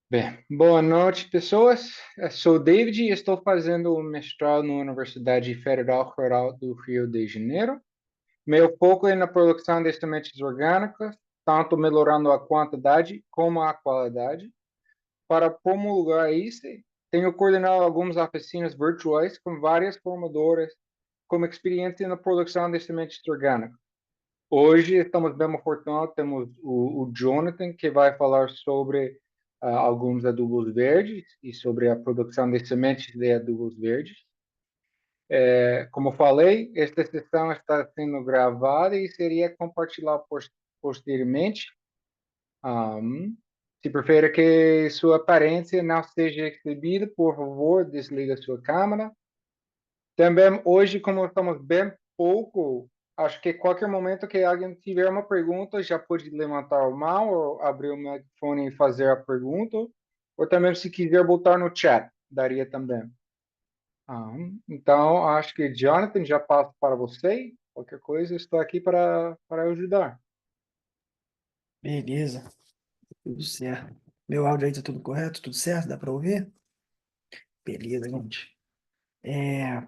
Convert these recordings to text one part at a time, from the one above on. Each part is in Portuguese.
Bem, boa noite, pessoas. Eu sou o David e estou fazendo um mestrado na Universidade Federal Rural do Rio de Janeiro. Meu foco é na produção de sementes orgânicas, tanto melhorando a quantidade como a qualidade. Para promulgar isso, tenho coordenado algumas oficinas virtuais com várias formadoras com experiência na produção de sementes orgânicas. Hoje estamos bem afortunados, temos o Jonathan, que vai falar sobre alguns adubos verdes e sobre a produção de sementes de adubos verdes. Como falei, esta sessão está sendo gravada e seria compartilhada posteriormente. Um, Se prefere que sua aparência não seja exibida, por favor, desliga sua câmera. Também hoje, como estamos bem pouco, acho que qualquer momento que alguém tiver uma pergunta, já pode levantar a mão ou abrir o microfone e fazer a pergunta. Ou também, se quiser, botar no chat, daria também. Ah, então, acho que Jonathan já passo para você. Qualquer coisa, estou aqui para ajudar. Beleza, tudo certo. Meu áudio aí tá tudo correto? Tudo certo? Dá para ouvir? Beleza, gente. É,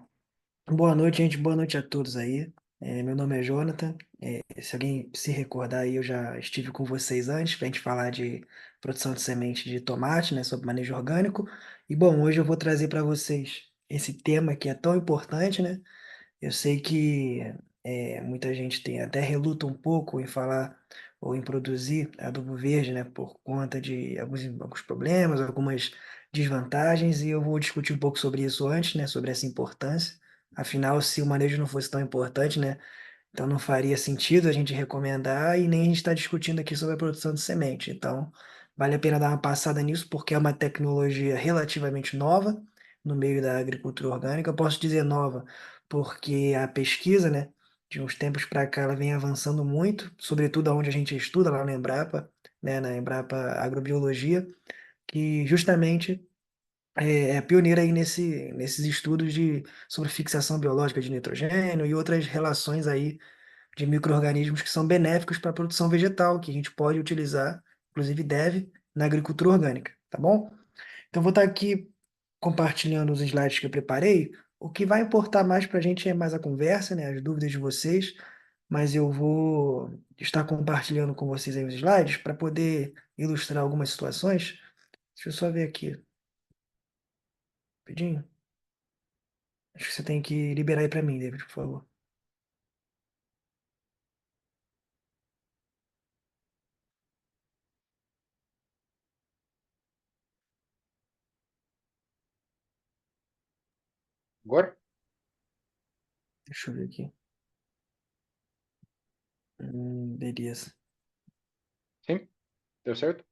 Boa noite, gente. Boa noite a todos aí. Meu nome é Jonathan. Se alguém se recordar aí, eu já estive com vocês antes para a gente falar de produção de semente de tomate, né, sobre manejo orgânico. E bom, hoje eu vou trazer para vocês esse tema que é tão importante, né? Eu sei que muita gente tem até reluta um pouco em falar ou em produzir adubo verde, né, por conta de alguns problemas, algumas desvantagens, e eu vou discutir um pouco sobre isso antes, né, sobre essa importância. Afinal, se o manejo não fosse tão importante, né, então não faria sentido a gente recomendar e nem a gente está discutindo aqui sobre a produção de semente. Então, vale a pena dar uma passada nisso, porque é uma tecnologia relativamente nova no meio da agricultura orgânica. Eu posso dizer nova, porque a pesquisa, né, de uns tempos para cá, ela vem avançando muito, sobretudo onde a gente estuda, lá na Embrapa, né, na Embrapa Agrobiologia, que justamente é pioneira aí nesses estudos sobre fixação biológica de nitrogênio e outras relações aí de micro-organismos que são benéficos para a produção vegetal, que a gente pode utilizar, inclusive deve, na agricultura orgânica, tá bom? Então, vou estar aqui compartilhando os slides que eu preparei. O que vai importar mais para a gente é mais a conversa, né, as dúvidas de vocês, mas eu vou estar compartilhando com vocês aí os slides para poder ilustrar algumas situações. Deixa eu só ver aqui, rapidinho. Acho que você tem que liberar aí para mim, David, por favor. Agora? Deixa eu ver aqui. Beleza. Sim? Deu certo?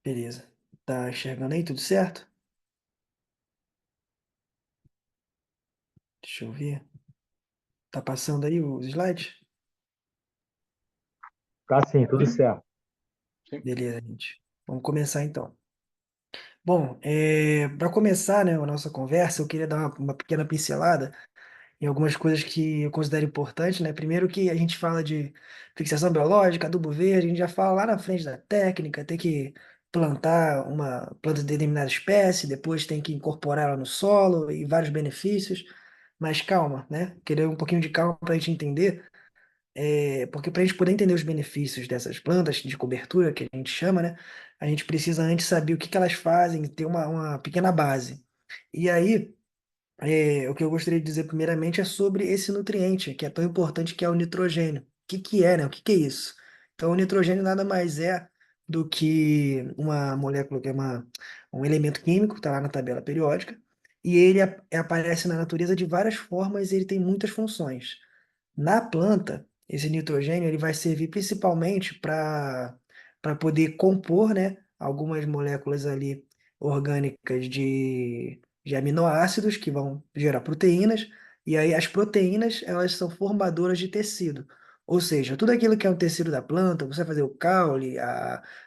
Beleza. Tá enxergando aí? Tudo certo? Deixa eu ver. Tá passando aí os slides? Tá sim, tudo Sim? certo. Sim. Beleza, gente. Vamos começar então. Bom, para começar, né, a nossa conversa, eu queria dar uma pequena pincelada em algumas coisas que eu considero importantes, né? Primeiro que a gente fala de fixação biológica, adubo verde, a gente já fala lá na frente da técnica, tem que plantar uma planta de determinada espécie, depois tem que incorporar ela no solo e vários benefícios. Mas calma, né? Querer um pouquinho de calma para a gente entender. Porque para a gente poder entender os benefícios dessas plantas de cobertura, que a gente chama, né, a gente precisa antes saber o que que elas fazem, ter uma pequena base. E aí, o que eu gostaria de dizer primeiramente é sobre esse nutriente, que é tão importante, que é o nitrogênio. O que que é, né? O que que é isso? Então, o nitrogênio nada mais é do que uma molécula, que é um elemento químico, está lá na tabela periódica, e ele aparece na natureza de várias formas e ele tem muitas funções. Na planta, esse nitrogênio ele vai servir principalmente para poder compor, né, algumas moléculas ali orgânicas de aminoácidos que vão gerar proteínas, e aí as proteínas elas são formadoras de tecido. Ou seja, tudo aquilo que é um tecido da planta, você vai fazer o caule,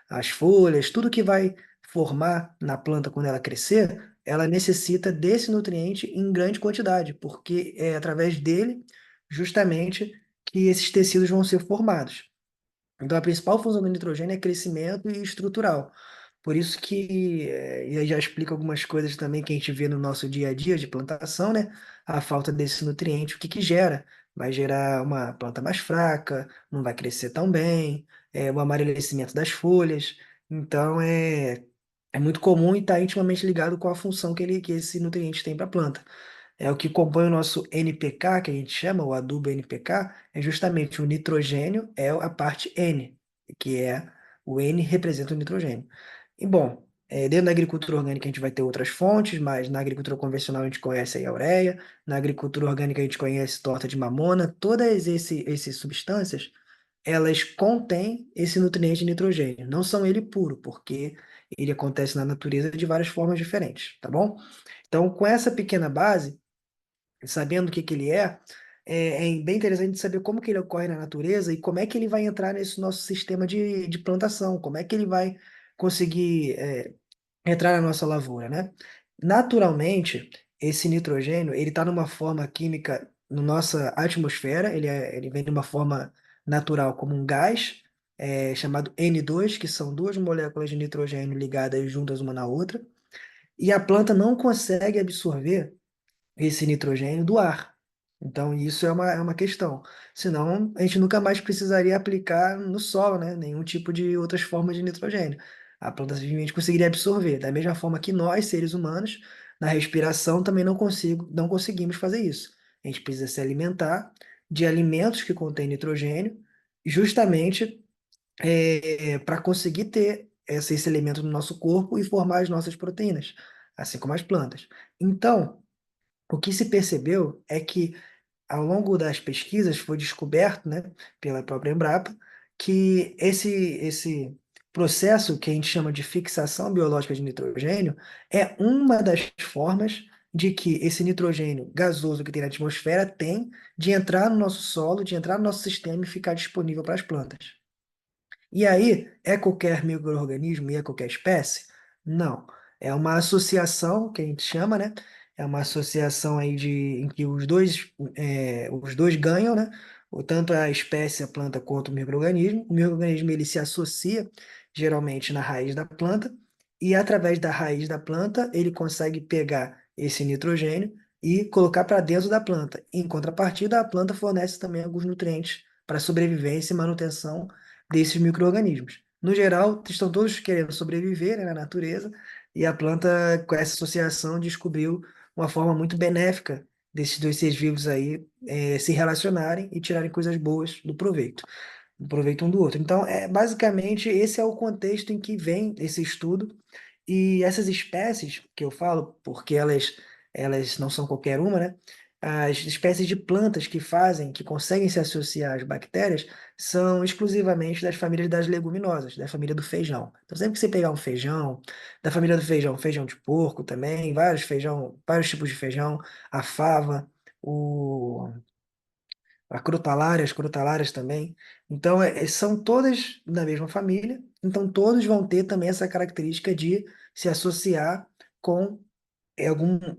as folhas, tudo que vai formar na planta quando ela crescer, ela necessita desse nutriente em grande quantidade, porque é através dele justamente que esses tecidos vão ser formados. Então, a principal função do nitrogênio é crescimento e estrutural. Por isso que, e aí já explica algumas coisas também que a gente vê no nosso dia a dia de plantação, né? A falta desse nutriente, o que que gera? Vai gerar uma planta mais fraca, não vai crescer tão bem, o amarelecimento das folhas. Então, é muito comum e está intimamente ligado com a função que esse nutriente tem para a planta. É o que compõe o nosso NPK, que a gente chama, o adubo NPK, é justamente o nitrogênio, é a parte N, que é o N representa o nitrogênio. E bom, dentro da agricultura orgânica a gente vai ter outras fontes, mas na agricultura convencional a gente conhece aí a ureia, na agricultura orgânica a gente conhece torta de mamona, todas essas substâncias, elas contêm esse nutriente nitrogênio. Não são ele puro, porque ele acontece na natureza de várias formas diferentes, tá bom? Então, com essa pequena base, sabendo o que que ele é bem interessante saber como que ele ocorre na natureza e como é que ele vai entrar nesse nosso sistema de plantação, como é que ele vai conseguir entrar na nossa lavoura, né? Naturalmente, esse nitrogênio, ele está numa forma química na nossa atmosfera, ele vem de uma forma natural como um gás, chamado N2, que são duas moléculas de nitrogênio ligadas juntas uma na outra, e a planta não consegue absorver esse nitrogênio do ar. Então, isso é uma questão. Senão, a gente nunca mais precisaria aplicar no solo, né? Nenhum tipo de outras formas de nitrogênio. A planta simplesmente conseguiria absorver. Da mesma forma que nós, seres humanos, na respiração também não conseguimos fazer isso. A gente precisa se alimentar de alimentos que contêm nitrogênio, justamente para conseguir ter esse elemento no nosso corpo e formar as nossas proteínas, assim como as plantas. Então, o que se percebeu é que, ao longo das pesquisas, foi descoberto, né, pela própria Embrapa, que esse processo que a gente chama de fixação biológica de nitrogênio é uma das formas de que esse nitrogênio gasoso que tem na atmosfera tem de entrar no nosso solo, de entrar no nosso sistema e ficar disponível para as plantas. E aí, é qualquer micro-organismo e é qualquer espécie? Não. É uma associação que a gente chama, né? É uma associação aí em que os dois ganham, né? Tanto a espécie, a planta, quanto o micro-organismo. O micro-organismo ele se associa geralmente na raiz da planta e através da raiz da planta ele consegue pegar esse nitrogênio e colocar para dentro da planta. Em contrapartida, a planta fornece também alguns nutrientes para sobrevivência e manutenção desses micro-organismos. No geral, estão todos querendo sobreviver, né, na natureza, e a planta, com essa associação, descobriu uma forma muito benéfica desses dois seres vivos aí se relacionarem e tirarem coisas boas do proveito um do outro. Então, basicamente, esse é o contexto em que vem esse estudo, e essas espécies que eu falo, porque elas não são qualquer uma, né? As espécies de plantas que conseguem se associar às bactérias, são exclusivamente das famílias das leguminosas, da família do feijão. Então, sempre que você pegar um feijão, da família do feijão, feijão de porco também, vários tipos de feijão, a fava, o, a crotalária, as crotalárias também. Então, são todas da mesma família, então todos vão ter também essa característica de se associar com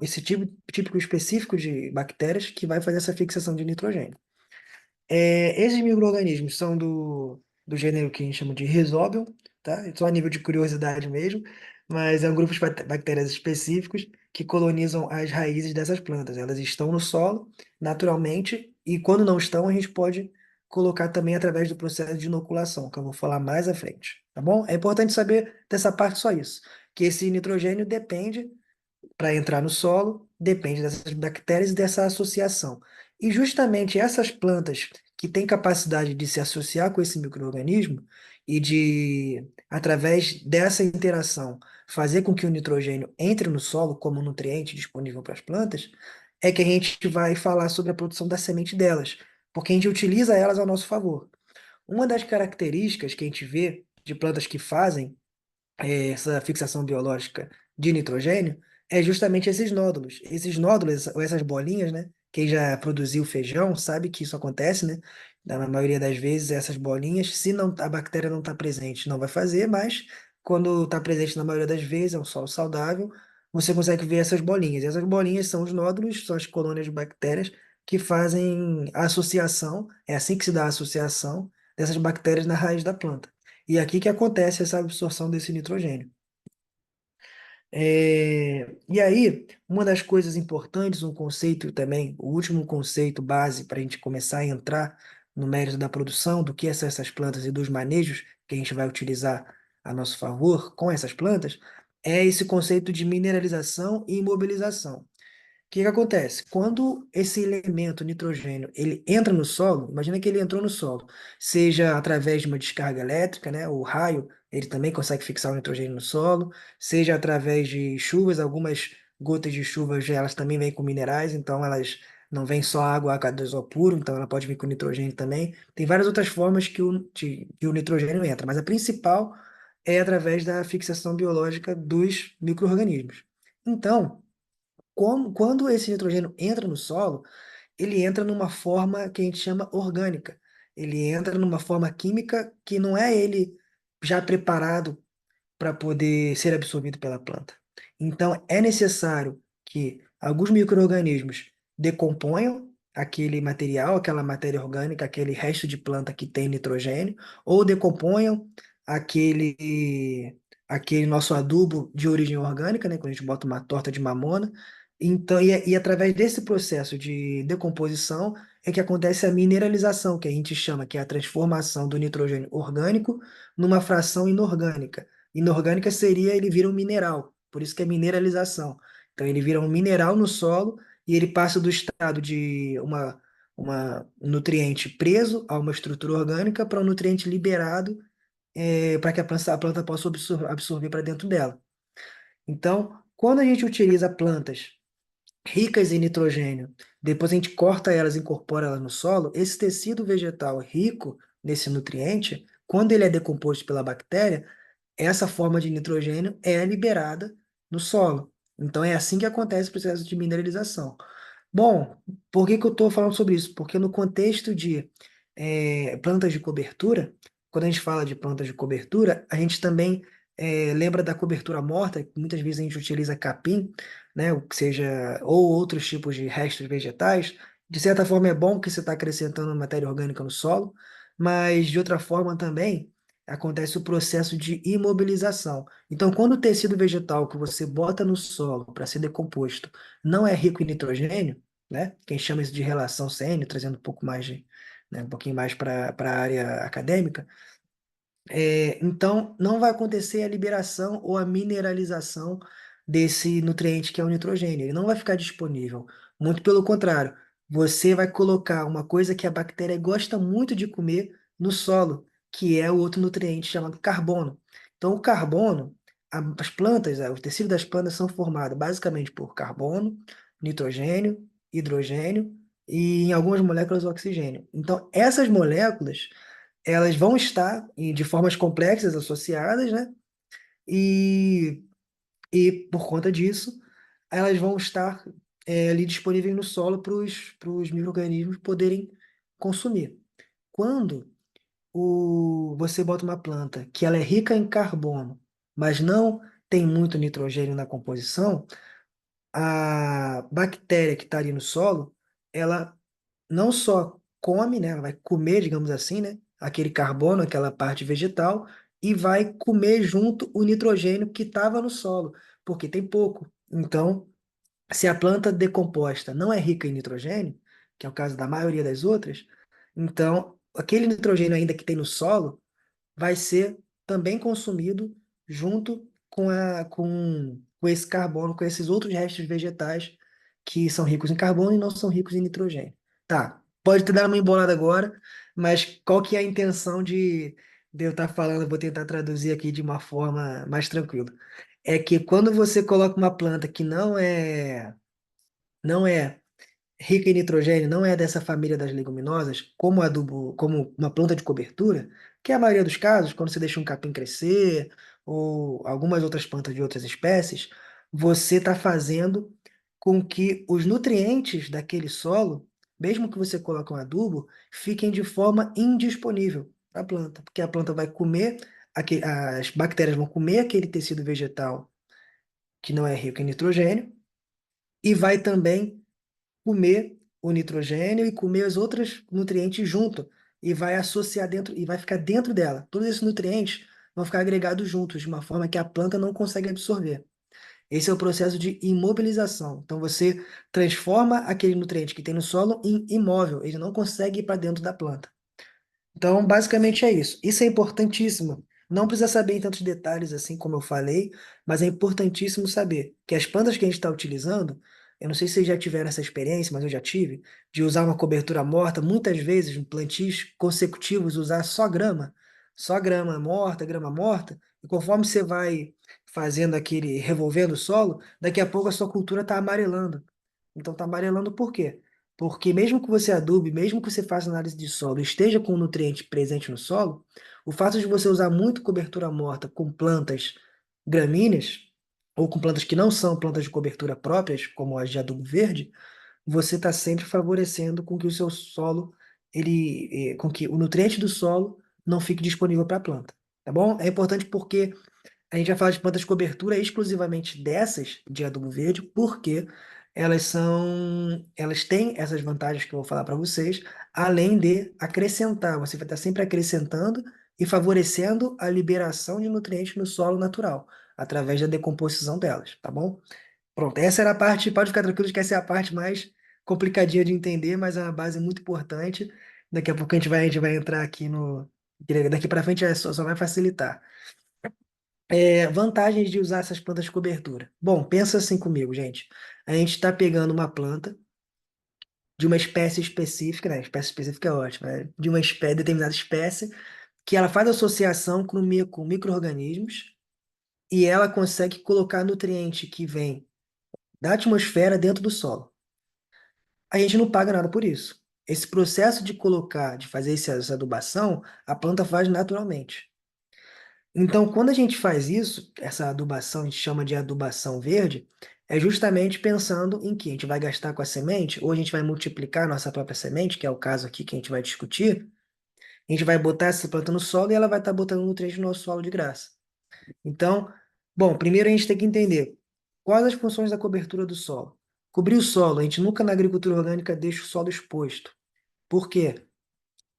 esse tipo típico específico de bactérias que vai fazer essa fixação de nitrogênio. Esses micro-organismos são do gênero que a gente chama de Rhizobium, tá? Só a nível de curiosidade mesmo, mas é um grupo de bactérias específicos que colonizam as raízes dessas plantas. Elas estão no solo, naturalmente, e quando não estão, a gente pode colocar também através do processo de inoculação, que eu vou falar mais à frente, tá bom? É importante saber dessa parte só isso, que esse nitrogênio depende para entrar no solo, depende dessas bactérias e dessa associação. E justamente essas plantas que têm capacidade de se associar com esse micro-organismo e de, através dessa interação, fazer com que o nitrogênio entre no solo como nutriente disponível para as plantas, é que a gente vai falar sobre a produção da semente delas, porque a gente utiliza elas ao nosso favor. Uma das características que a gente vê de plantas que fazem essa fixação biológica de nitrogênio é justamente esses nódulos. Esses nódulos, ou essas bolinhas, né? Quem já produziu feijão sabe que isso acontece, né? Na maioria das vezes, essas bolinhas, se não, a bactéria não está presente, não vai fazer, mas quando está presente na maioria das vezes, é um solo saudável, você consegue ver essas bolinhas. E essas bolinhas são os nódulos, são as colônias de bactérias que fazem a associação, é assim que se dá a associação dessas bactérias na raiz da planta. E aqui que acontece essa absorção desse nitrogênio. E aí, uma das coisas importantes, um conceito também, o último conceito base para a gente começar a entrar no mérito da produção, do que são essas plantas e dos manejos que a gente vai utilizar a nosso favor com essas plantas, é esse conceito de mineralização e imobilização. Que acontece? Quando esse elemento nitrogênio ele entra no solo, imagina que ele entrou no solo, seja através de uma descarga elétrica, né, o raio, ele também consegue fixar o nitrogênio no solo, seja através de chuvas, algumas gotas de chuva já elas também vêm com minerais, então elas não vêm só água H2O puro, então ela pode vir com nitrogênio também. Tem várias outras formas que o nitrogênio entra, mas a principal é através da fixação biológica dos micro-organismos. Então, quando esse nitrogênio entra no solo, ele entra numa forma que a gente chama orgânica. Ele entra numa forma química que não é ele já preparado para poder ser absorvido pela planta. Então, é necessário que alguns micro-organismos decomponham aquele material, aquela matéria orgânica, aquele resto de planta que tem nitrogênio, ou decomponham aquele nosso adubo de origem orgânica, né, quando a gente bota uma torta de mamona. Então, e através desse processo de decomposição é que acontece a mineralização, que a gente chama, que é a transformação do nitrogênio orgânico numa fração inorgânica. Inorgânica seria ele vira um mineral, por isso que é mineralização. Então ele vira um mineral no solo e ele passa do estado de um nutriente preso a uma estrutura orgânica para um nutriente liberado para que a planta possa absorver para dentro dela. Então, quando a gente utiliza plantas ricas em nitrogênio, depois a gente corta elas e incorpora elas no solo, esse tecido vegetal rico nesse nutriente, quando ele é decomposto pela bactéria, essa forma de nitrogênio é liberada no solo. Então é assim que acontece o processo de mineralização. Bom, por que que eu estou falando sobre isso? Porque no contexto de plantas de cobertura, quando a gente fala de plantas de cobertura, a gente também lembra da cobertura morta, que muitas vezes a gente utiliza capim, né, o que seja, ou outros tipos de restos vegetais. De certa forma é bom que você está acrescentando matéria orgânica no solo, mas de outra forma também acontece o processo de imobilização. Então, quando o tecido vegetal que você bota no solo para ser decomposto não é rico em nitrogênio, né? Quem chama isso de relação CN, trazendo um pouco mais né, um pouquinho mais para a área acadêmica, então não vai acontecer a liberação ou a mineralização desse nutriente que é o nitrogênio. Ele não vai ficar disponível. Muito pelo contrário, você vai colocar uma coisa que a bactéria gosta muito de comer no solo, que é o outro nutriente chamado carbono. Então, o carbono, as plantas, o tecido das plantas são formados basicamente por carbono, nitrogênio, hidrogênio e em algumas moléculas o oxigênio. Então, essas moléculas elas vão estar de formas complexas associadas, né? E, e por conta disso, elas vão estar ali disponíveis no solo para os micro-organismos poderem consumir. Quando você bota uma planta que ela é rica em carbono, mas não tem muito nitrogênio na composição, a bactéria que está ali no solo, ela não só come, né, ela vai comer, digamos assim, né, aquele carbono, aquela parte vegetal, e vai comer junto o nitrogênio que estava no solo, porque tem pouco. Então, se a planta decomposta não é rica em nitrogênio, que é o caso da maioria das outras, então aquele nitrogênio ainda que tem no solo vai ser também consumido junto com esse carbono, com esses outros restos vegetais que são ricos em carbono e não são ricos em nitrogênio. Tá, pode ter dado uma embolada agora, mas qual que é a intenção de eu estar falando? Eu vou tentar traduzir aqui de uma forma mais tranquila. É que quando você coloca uma planta que não é rica em nitrogênio, não é dessa família das leguminosas, como adubo, como uma planta de cobertura, que é a maioria dos casos, quando você deixa um capim crescer, ou algumas outras plantas de outras espécies, você está fazendo com que os nutrientes daquele solo, mesmo que você coloque um adubo, fiquem de forma indisponível para a planta, porque a planta vai comer, as bactérias vão comer aquele tecido vegetal que não é rico em nitrogênio, e vai também comer o nitrogênio e comer os outros nutrientes junto e vai associar dentro e vai ficar dentro dela. Todos esses nutrientes vão ficar agregados juntos de uma forma que a planta não consegue absorver. Esse é o processo de imobilização. Então você transforma aquele nutriente que tem no solo em imóvel, ele não consegue ir para dentro da planta. Então, basicamente é isso. Isso é importantíssimo. Não precisa saber em tantos detalhes assim como eu falei, mas é importantíssimo saber que as plantas que a gente está utilizando, eu não sei se vocês já tiveram essa experiência, mas eu já tive, de usar uma cobertura morta, muitas vezes, em plantios consecutivos, usar só grama morta, e conforme você vai fazendo aquele, revolvendo o solo, daqui a pouco a sua cultura está amarelando. Então está amarelando por quê? Porque mesmo que você adube, mesmo que você faça análise de solo, e esteja com o nutriente presente no solo, o fato de você usar muito cobertura morta com plantas gramíneas, ou com plantas que não são plantas de cobertura próprias, como as de adubo verde, você está sempre favorecendo com que o seu solo, com que o nutriente do solo não fique disponível para a planta. Tá bom? É importante porque a gente vai falar de plantas de cobertura exclusivamente dessas de adubo verde, porque elas têm essas vantagens que eu vou falar para vocês, além de acrescentar, você vai estar sempre acrescentando e favorecendo a liberação de nutrientes no solo natural, através da decomposição delas, tá bom? Pronto, essa era a parte, pode ficar tranquilo que essa é a parte mais complicadinha de entender, mas é uma base muito importante. Daqui a pouco a gente vai entrar aqui no. Daqui para frente só vai facilitar. Vantagens de usar essas plantas de cobertura. Bom, pensa assim comigo, gente. A gente está pegando uma planta de uma espécie específica, né? Espécie específica é ótima, né? De uma determinada espécie, que ela faz associação com micro-organismos e ela consegue colocar nutriente que vem da atmosfera dentro do solo. A gente não paga nada por isso. Esse processo de colocar, de fazer essa adubação, a planta faz naturalmente. Então, quando a gente faz isso, essa adubação, a gente chama de adubação verde, é justamente pensando em que a gente vai gastar com a semente, ou a gente vai multiplicar a nossa própria semente, que é o caso aqui que a gente vai discutir, a gente vai botar essa planta no solo e ela vai estar botando nutrientes no nosso solo de graça. Então, bom, primeiro a gente tem que entender quais as funções da cobertura do solo. Cobrir o solo, a gente nunca na agricultura orgânica deixa o solo exposto. Por quê?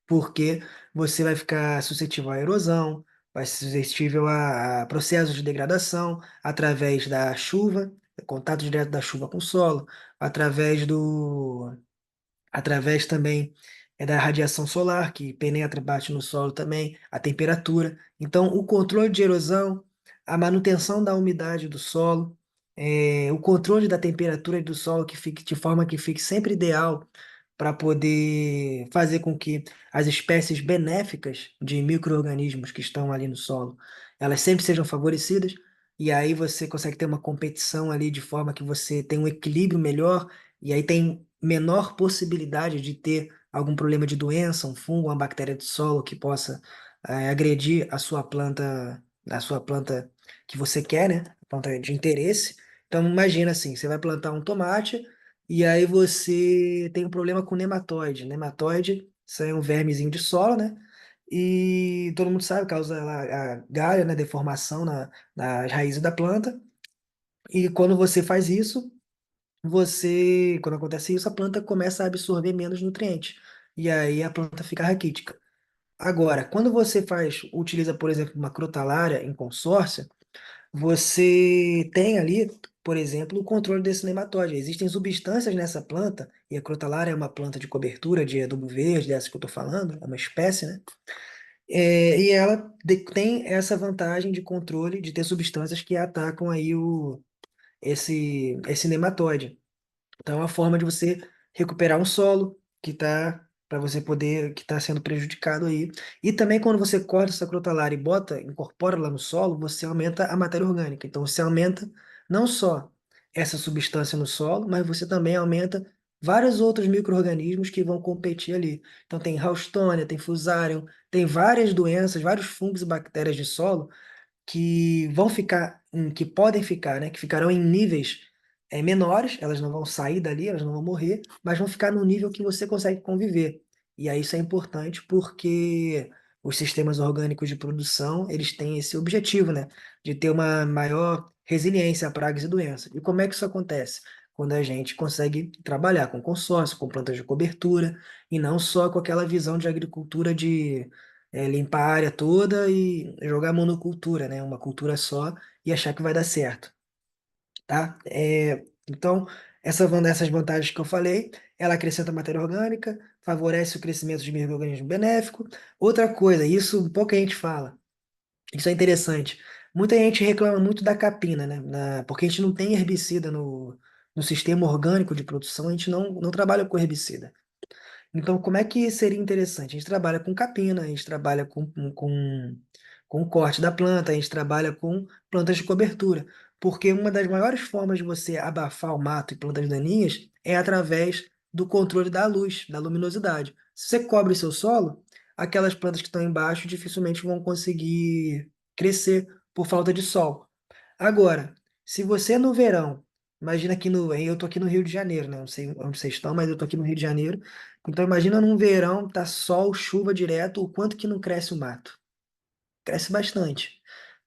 Porque você vai ficar suscetível à erosão, vai ser suscetível a processos de degradação através da chuva, contato direto da chuva com o solo, através do através também da radiação solar, que penetra e bate no solo também, a temperatura. Então, o controle de erosão, a manutenção da umidade do solo, o controle da temperatura do solo que fique de forma que fique sempre ideal para poder fazer com que as espécies benéficas de micro-organismos que estão ali no solo, elas sempre sejam favorecidas, e aí você consegue ter uma competição ali de forma que você tem um equilíbrio melhor e aí tem menor possibilidade de ter algum problema de doença, um fungo, uma bactéria de solo que possa agredir a sua planta que você quer, né? A planta de interesse. Então imagina assim, você vai plantar um tomate e aí você tem um problema com nematóide. Nematóide, isso aí é um vermezinho de solo, né? E todo mundo sabe, causa a galha, né? Deformação nas raízes da planta. E quando você faz isso, quando acontece isso, a planta começa a absorver menos nutrientes. E aí a planta fica raquítica. Agora, quando você utiliza, por exemplo, uma crotalária em consórcio, você tem ali, por exemplo, o controle desse nematóide. Existem substâncias nessa planta, e a crotalária é uma planta de cobertura de adubo verde, dessa que eu estou falando, é uma espécie, né? E ela tem essa vantagem de controle de ter substâncias que atacam aí esse nematóide. Então, é uma forma de você recuperar um solo que está para você poder que está sendo prejudicado aí. E também quando você corta essa crotalária e incorpora lá no solo, você aumenta a matéria orgânica. Então você aumenta não só essa substância no solo, mas você também aumenta vários outros micro-organismos que vão competir ali. Então tem Houstonian, tem Fusarium, tem várias doenças, vários fungos e bactérias de solo que vão ficar, que podem ficar, né, que ficarão em níveis menores, elas não vão sair dali, elas não vão morrer, mas vão ficar no nível que você consegue conviver. E aí isso é importante porque os sistemas orgânicos de produção, eles têm esse objetivo, né, de ter uma maior resiliência a pragas e doenças. E como é que isso acontece? Quando a gente consegue trabalhar com consórcio, com plantas de cobertura, e não só com aquela visão de agricultura de limpar a área toda e jogar monocultura, né? Uma cultura só e achar que vai dar certo. tá? Então, essas vantagens que eu falei, ela acrescenta matéria orgânica, favorece o crescimento de micro-organismo benéfico. Outra coisa, isso pouca gente fala, isso é interessante. Muita gente reclama muito da capina, né? Porque a gente não tem herbicida no sistema orgânico de produção, a gente não trabalha com herbicida. Então, como é que seria interessante? A gente trabalha com capina, a gente trabalha com o corte da planta, a gente trabalha com plantas de cobertura, porque uma das maiores formas de você abafar o mato e plantas daninhas é através do controle da luz, da luminosidade. Se você cobre o seu solo, aquelas plantas que estão embaixo dificilmente vão conseguir crescer por falta de sol. Agora, se você no verão, imagina aqui eu tô aqui no Rio de Janeiro, né? Não sei onde vocês estão, mas eu tô aqui no Rio de Janeiro. Então imagina num verão, tá sol, chuva direto, o quanto que não cresce o mato. Cresce bastante.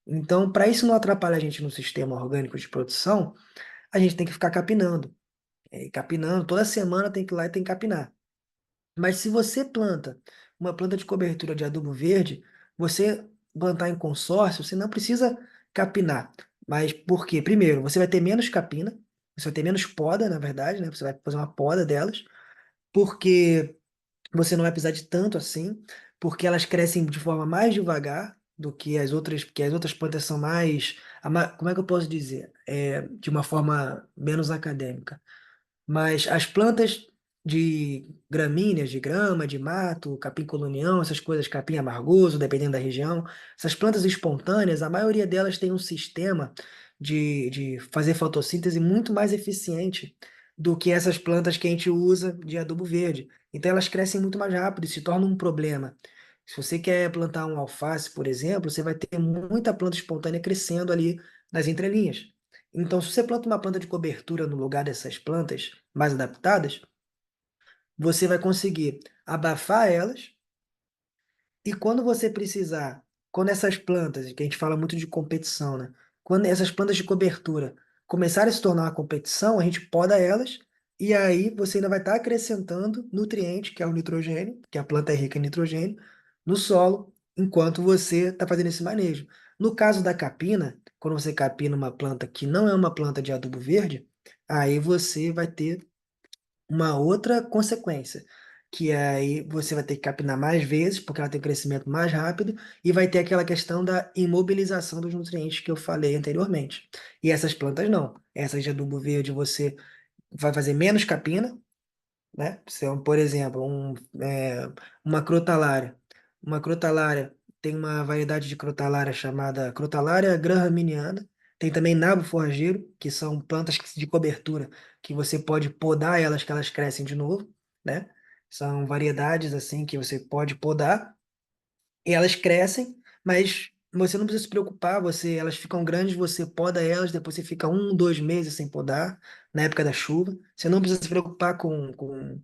Então, para isso não atrapalhar a gente no sistema orgânico de produção, a gente tem que ficar capinando. Capinando, toda semana tem que ir lá e tem que capinar. Mas se você planta uma planta de cobertura de adubo verde, você plantar em consórcio, você não precisa capinar. Mas por quê? Primeiro, você vai ter menos capina, você vai ter menos poda, na verdade, né? Você vai fazer uma poda delas, porque você não vai precisar de tanto assim, porque elas crescem de forma mais devagar do que as outras, porque as outras plantas são mais, como é que eu posso dizer? De uma forma menos acadêmica. Mas as plantas de gramíneas, de grama, de mato, capim colonião, essas coisas, capim amargoso, dependendo da região, essas plantas espontâneas, a maioria delas tem um sistema de fazer fotossíntese muito mais eficiente do que essas plantas que a gente usa de adubo verde. Então elas crescem muito mais rápido e se torna um problema. Se você quer plantar um alface, por exemplo, você vai ter muita planta espontânea crescendo ali nas entrelinhas. Então, se você planta uma planta de cobertura no lugar dessas plantas mais adaptadas, você vai conseguir abafar elas e quando você precisar, quando essas plantas, que a gente fala muito de competição, né? Quando essas plantas de cobertura começarem a se tornar uma competição, a gente poda elas e aí você ainda vai estar acrescentando nutriente, que é o nitrogênio, que a planta é rica em nitrogênio, no solo, enquanto você está fazendo esse manejo. No caso da capina, quando você capina uma planta que não é uma planta de adubo verde, aí você vai ter uma outra consequência, que aí você vai ter que capinar mais vezes, porque ela tem um crescimento mais rápido, e vai ter aquela questão da imobilização dos nutrientes que eu falei anteriormente. E essas plantas não. Essas de adubo verde você vai fazer menos capina, né? Por exemplo, uma crotalária. Uma crotalária tem uma variedade de crotalária chamada crotalária grahamiana. Tem também nabo forrageiro, que são plantas de cobertura, que você pode podar elas, que elas crescem de novo, né? São variedades assim que você pode podar e elas crescem, mas você não precisa se preocupar, elas ficam grandes, você poda elas, depois você fica 1, 2 meses sem podar, na época da chuva. Você não precisa se preocupar com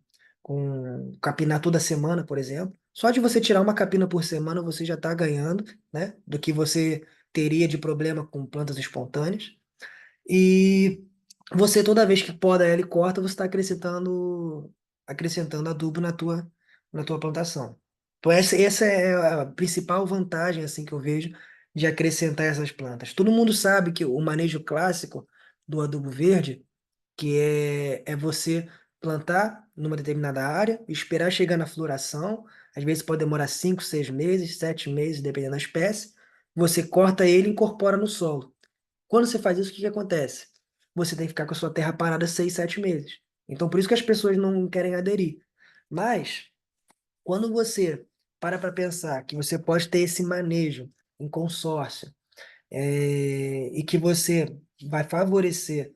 capinar toda semana, por exemplo. Só de você tirar uma capina por semana, você já está ganhando, né? Do que você teria de problema com plantas espontâneas. E você, toda vez que poda ela e corta, você está acrescentando adubo na tua plantação. Então, essa é a principal vantagem assim que eu vejo de acrescentar essas plantas. Todo mundo sabe que o manejo clássico do adubo verde, que é você plantar numa determinada área, esperar chegar na floração, às vezes pode demorar 5, 6 meses, 7 meses, dependendo da espécie. Você corta ele e incorpora no solo. Quando você faz isso, o que que acontece? Você tem que ficar com a sua terra parada 6, 7 meses. Então, por isso que as pessoas não querem aderir. Mas, quando você para pensar que você pode ter esse manejo em consórcio, e que você vai favorecer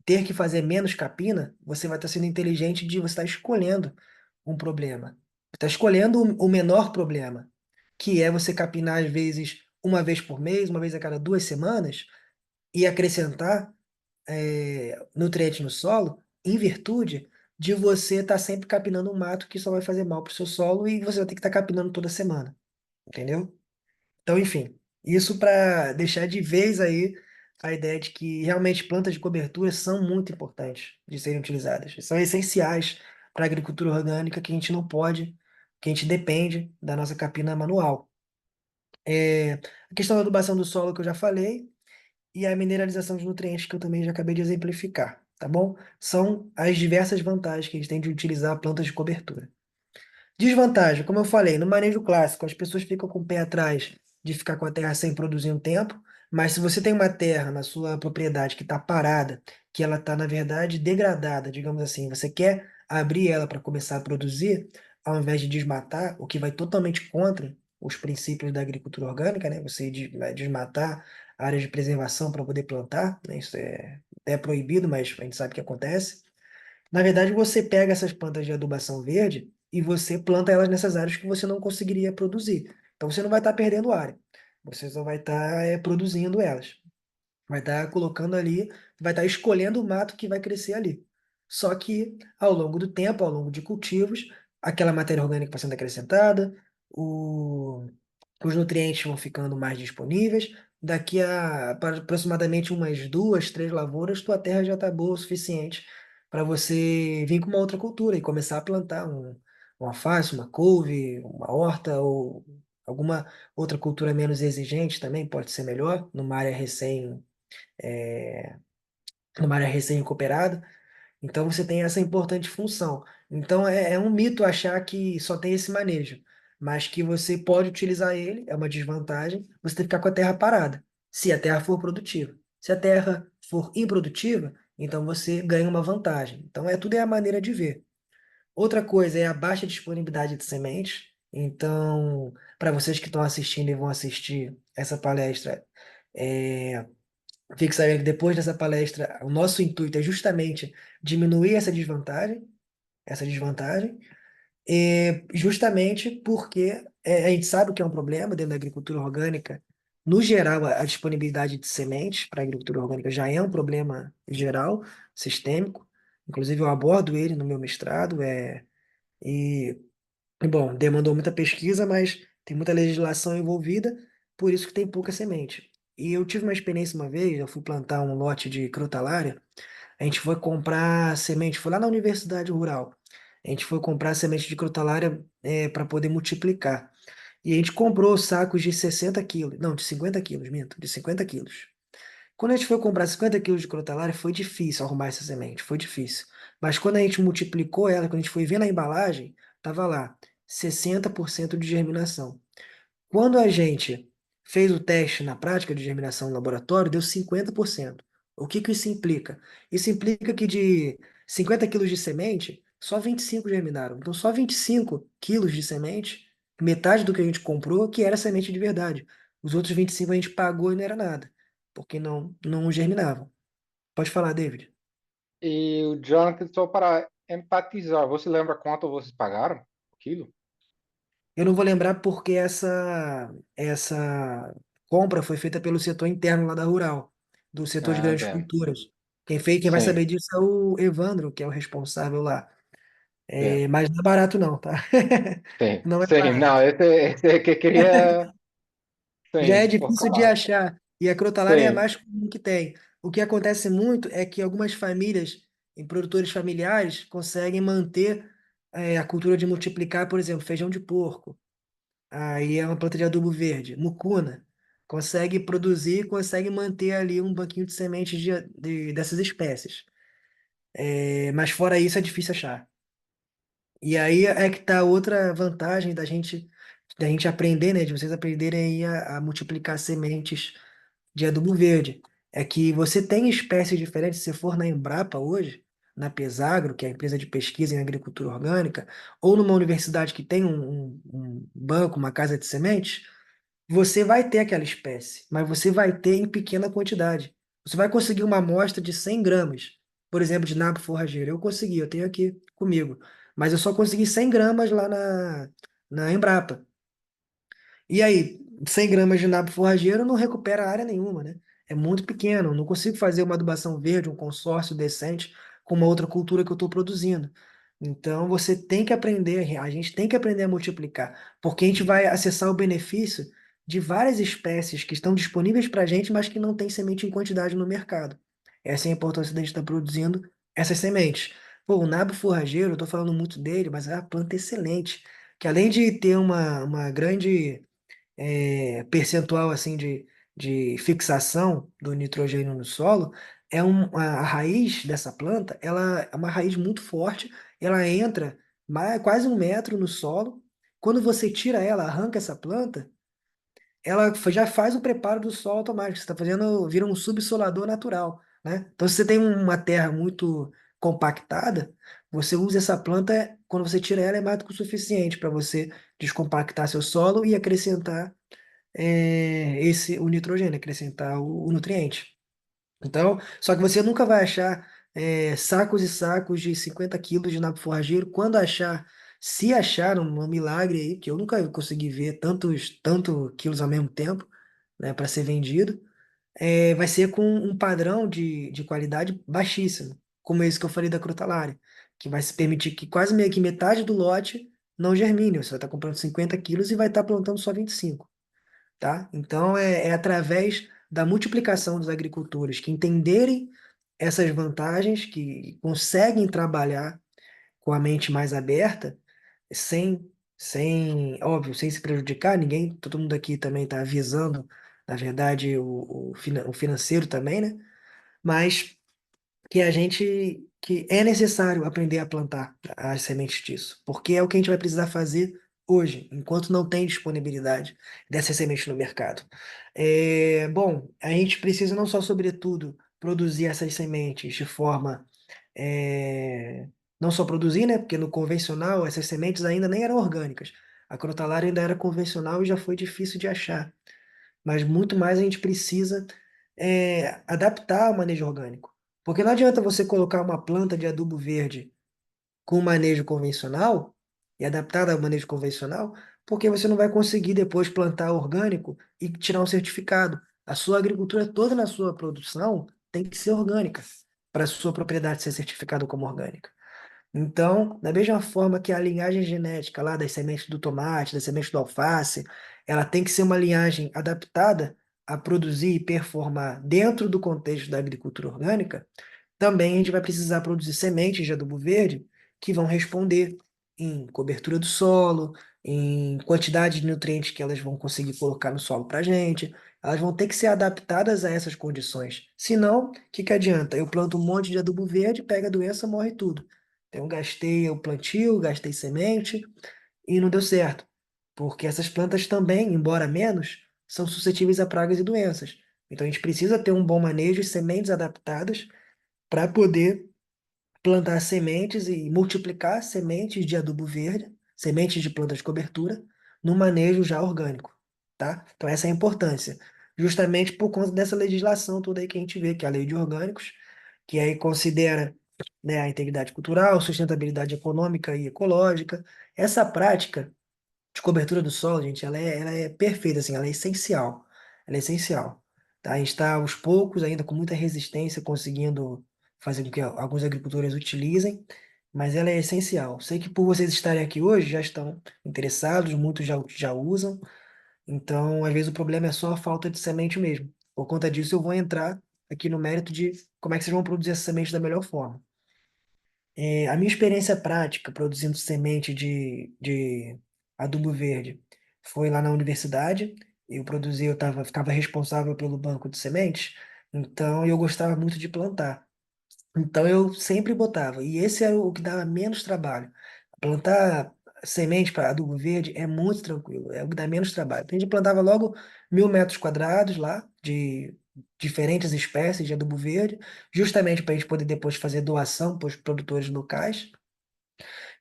ter que fazer menos capina, você vai estar sendo inteligente de você estar escolhendo um problema. Está escolhendo o menor problema, que é você capinar às vezes uma vez por mês, uma vez a cada 2 semanas, e acrescentar nutriente no solo, em virtude de você estar sempre capinando um mato que só vai fazer mal para o seu solo e você vai ter que estar capinando toda semana, entendeu? Então, enfim, isso para deixar de vez aí a ideia de que realmente plantas de cobertura são muito importantes de serem utilizadas. São essenciais para a agricultura orgânica que a gente não pode, que a gente depende da nossa capina manual. A questão da adubação do solo que eu já falei, e a mineralização de nutrientes, que eu também já acabei de exemplificar, tá bom? São as diversas vantagens que a gente tem de utilizar plantas de cobertura. Desvantagem, como eu falei, no manejo clássico, as pessoas ficam com o pé atrás de ficar com a terra sem produzir um tempo, mas se você tem uma terra na sua propriedade que está parada, que ela está, na verdade, degradada, digamos assim, você quer abrir ela para começar a produzir, ao invés de desmatar, o que vai totalmente contra os princípios da agricultura orgânica, né? Você vai desmatar áreas de preservação para poder plantar, né? Isso é proibido, mas a gente sabe que acontece. Na verdade, você pega essas plantas de adubação verde e você planta elas nessas áreas que você não conseguiria produzir. Então você não vai estar perdendo área. Você só vai estar produzindo elas. Vai estar colocando ali, vai estar escolhendo o mato que vai crescer ali. Só que ao longo do tempo, ao longo de cultivos, aquela matéria orgânica vai sendo acrescentada, o- os nutrientes vão ficando mais disponíveis. Daqui a para aproximadamente umas 2, 3 lavouras, tua terra já está boa o suficiente para você vir com uma outra cultura e começar a plantar uma alface, uma couve, uma horta ou alguma outra cultura menos exigente também pode ser melhor, é, numa área recém-recuperada. Então você tem essa importante função. Então é um mito achar que só tem esse manejo, mas que você pode utilizar ele, é uma desvantagem, você tem que ficar com a terra parada, se a terra for produtiva. Se a terra for improdutiva, então você ganha uma vantagem. Então tudo é a maneira de ver. Outra coisa é a baixa disponibilidade de sementes. Então, para vocês que estão assistindo e vão assistir essa palestra, é, fique sabendo que depois dessa palestra, o nosso intuito é justamente diminuir essa desvantagem, justamente porque a gente sabe que é um problema dentro da agricultura orgânica. No geral, a disponibilidade de sementes para a agricultura orgânica já é um problema geral, sistêmico. Inclusive, eu abordo ele no meu mestrado, e bom, demandou muita pesquisa, mas tem muita legislação envolvida, por isso que tem pouca semente. E eu tive uma experiência uma vez, eu fui plantar um lote de crotalária, a gente foi comprar semente, foi lá na Universidade Rural. A gente foi comprar semente de crotalária para poder multiplicar. E a gente comprou sacos de 60 quilos, não, de 50 quilos, minto, de 50 quilos. Quando a gente foi comprar 50 quilos de crotalária, foi difícil arrumar essa semente, foi difícil. Mas quando a gente multiplicou ela, quando a gente foi ver na embalagem, tava lá, 60% de germinação. Quando a gente fez o teste na prática de germinação no laboratório, deu 50%. O que que isso implica? Isso implica que de 50 quilos de semente, só 25 germinaram. Então, só 25 quilos de semente, metade do que a gente comprou, que era semente de verdade. Os outros 25 a gente pagou e não era nada, porque não germinavam. Pode falar, David. E o Jonathan, só para empatizar, você lembra quanto vocês pagaram o quilo? Eu não vou lembrar porque essa compra foi feita pelo setor interno lá da Rural, do setor de Ah, grandes bem, culturas. Quem vai sim, saber disso é o Evandro, que é o responsável lá. bem, Mas não é barato não, tá? sim, Não é sim, não, barato. esse é que eu queria, Já é sim, pô, difícil de claro, achar. E a crotalária é a sim, mais comum que tem. O que acontece muito é que algumas famílias, em produtores familiares, conseguem manter a cultura de multiplicar, por exemplo, feijão de porco. Aí é uma planta de adubo verde, mucuna. Consegue produzir, consegue manter ali um banquinho de sementes dessas espécies. Mas fora isso é difícil achar. E aí é que tá outra vantagem da gente aprender, né? De vocês aprenderem aí a multiplicar sementes de adubo verde. É que você tem espécies diferentes. Se você for na Embrapa hoje, na Pesagro, que é a empresa de pesquisa em agricultura orgânica, ou numa universidade que tem um banco, uma casa de sementes, você vai ter aquela espécie, mas você vai ter em pequena quantidade. Você vai conseguir uma amostra de 100 gramas, por exemplo, de nabo forrageiro. Eu consegui, eu tenho aqui comigo. Mas eu só consegui 100 gramas lá na Embrapa. E aí, 100 gramas de nabo forrageiro não recupera área nenhuma, né? É muito pequeno. Não consigo fazer uma adubação verde, um consórcio decente com uma outra cultura que eu estou produzindo. Então, você tem que aprender, a gente tem que aprender a multiplicar, porque a gente vai acessar o benefício de várias espécies que estão disponíveis para a gente, mas que não tem semente em quantidade no mercado. Essa é a importância da gente estar produzindo essas sementes. Pô, o nabo forrageiro, eu estou falando muito dele, mas é uma planta excelente, que além de ter uma grande percentual assim de fixação do nitrogênio no solo, a raiz dessa planta, ela é uma raiz muito forte, ela entra quase 1 metro no solo. Quando você tira ela, arranca essa planta, ela já faz o preparo do solo automático. Você está fazendo, vira um subsolador natural, né? Então, se você tem uma terra muito compactada, você usa essa planta, quando você tira ela, é mais do que o suficiente para você descompactar seu solo e acrescentar o nitrogênio, acrescentar o nutriente. Então, só que você nunca vai achar sacos e sacos de 50 quilos de nabo forrageiro. Quando achar, se achar um milagre aí, que eu nunca consegui ver tanto quilos ao mesmo tempo, né, para ser vendido, vai ser com um padrão de qualidade baixíssimo, como esse que eu falei da crotalária, que vai se permitir que quase meio que metade do lote não germine. Você vai estar comprando 50 quilos e vai estar plantando só 25, tá? Então é através da multiplicação dos agricultores que entenderem essas vantagens, que conseguem trabalhar com a mente mais aberta, óbvio, sem se prejudicar, ninguém, todo mundo aqui também está visando, na verdade, o financeiro também, né? Mas que é necessário aprender a plantar as sementes disso, porque é o que a gente vai precisar fazer hoje, enquanto não tem disponibilidade dessas sementes no mercado. Bom, a gente precisa não só, sobretudo, produzir essas sementes de forma, é, não só produzir, né? Porque no convencional essas sementes ainda nem eram orgânicas. A crotalária ainda era convencional e já foi difícil de achar, mas muito mais a gente precisa adaptar o manejo orgânico. Porque não adianta você colocar uma planta de adubo verde com manejo convencional e adaptada ao manejo convencional, porque você não vai conseguir depois plantar orgânico e tirar um certificado. A sua agricultura toda na sua produção tem que ser orgânica para a sua propriedade ser certificada como orgânica. Então, da mesma forma que a linhagem genética lá das sementes do tomate, das sementes do alface, ela tem que ser uma linhagem adaptada a produzir e performar dentro do contexto da agricultura orgânica, também a gente vai precisar produzir sementes de adubo verde que vão responder em cobertura do solo, em quantidade de nutrientes que elas vão conseguir colocar no solo para a gente. Elas vão ter que ser adaptadas a essas condições. Senão, o que que adianta? Eu planto um monte de adubo verde, pega a doença, morre tudo. Então, gastei o plantio, gastei semente e não deu certo. Porque essas plantas também, embora menos, são suscetíveis a pragas e doenças. Então, a gente precisa ter um bom manejo e sementes adaptadas para poder plantar sementes e multiplicar sementes de adubo verde, sementes de plantas de cobertura, no manejo já orgânico, tá? Então essa é a importância, justamente por conta dessa legislação toda aí que a gente vê, que é a Lei de Orgânicos, que aí considera, né, a integridade cultural, sustentabilidade econômica e ecológica. Essa prática de cobertura do solo, gente, ela é perfeita, assim, ela é essencial. Ela é essencial. Tá? A gente está aos poucos, ainda com muita resistência, conseguindo fazer com que alguns agricultores utilizem, mas ela é essencial. Sei que por vocês estarem aqui hoje, já estão interessados, muitos já usam, então às vezes o problema é só a falta de semente mesmo. Por conta disso, eu vou entrar aqui no mérito de como é que vocês vão produzir essa semente da melhor forma. A minha experiência prática produzindo semente de adubo verde foi lá na universidade. Ficava responsável pelo banco de sementes, então eu gostava muito de plantar. Então eu sempre botava, e esse era o que dava menos trabalho. Plantar semente para adubo verde é muito tranquilo, é o que dá menos trabalho. Então a gente plantava logo 1.000 metros quadrados lá, de diferentes espécies de adubo verde, justamente para a gente poder depois fazer doação para os produtores locais.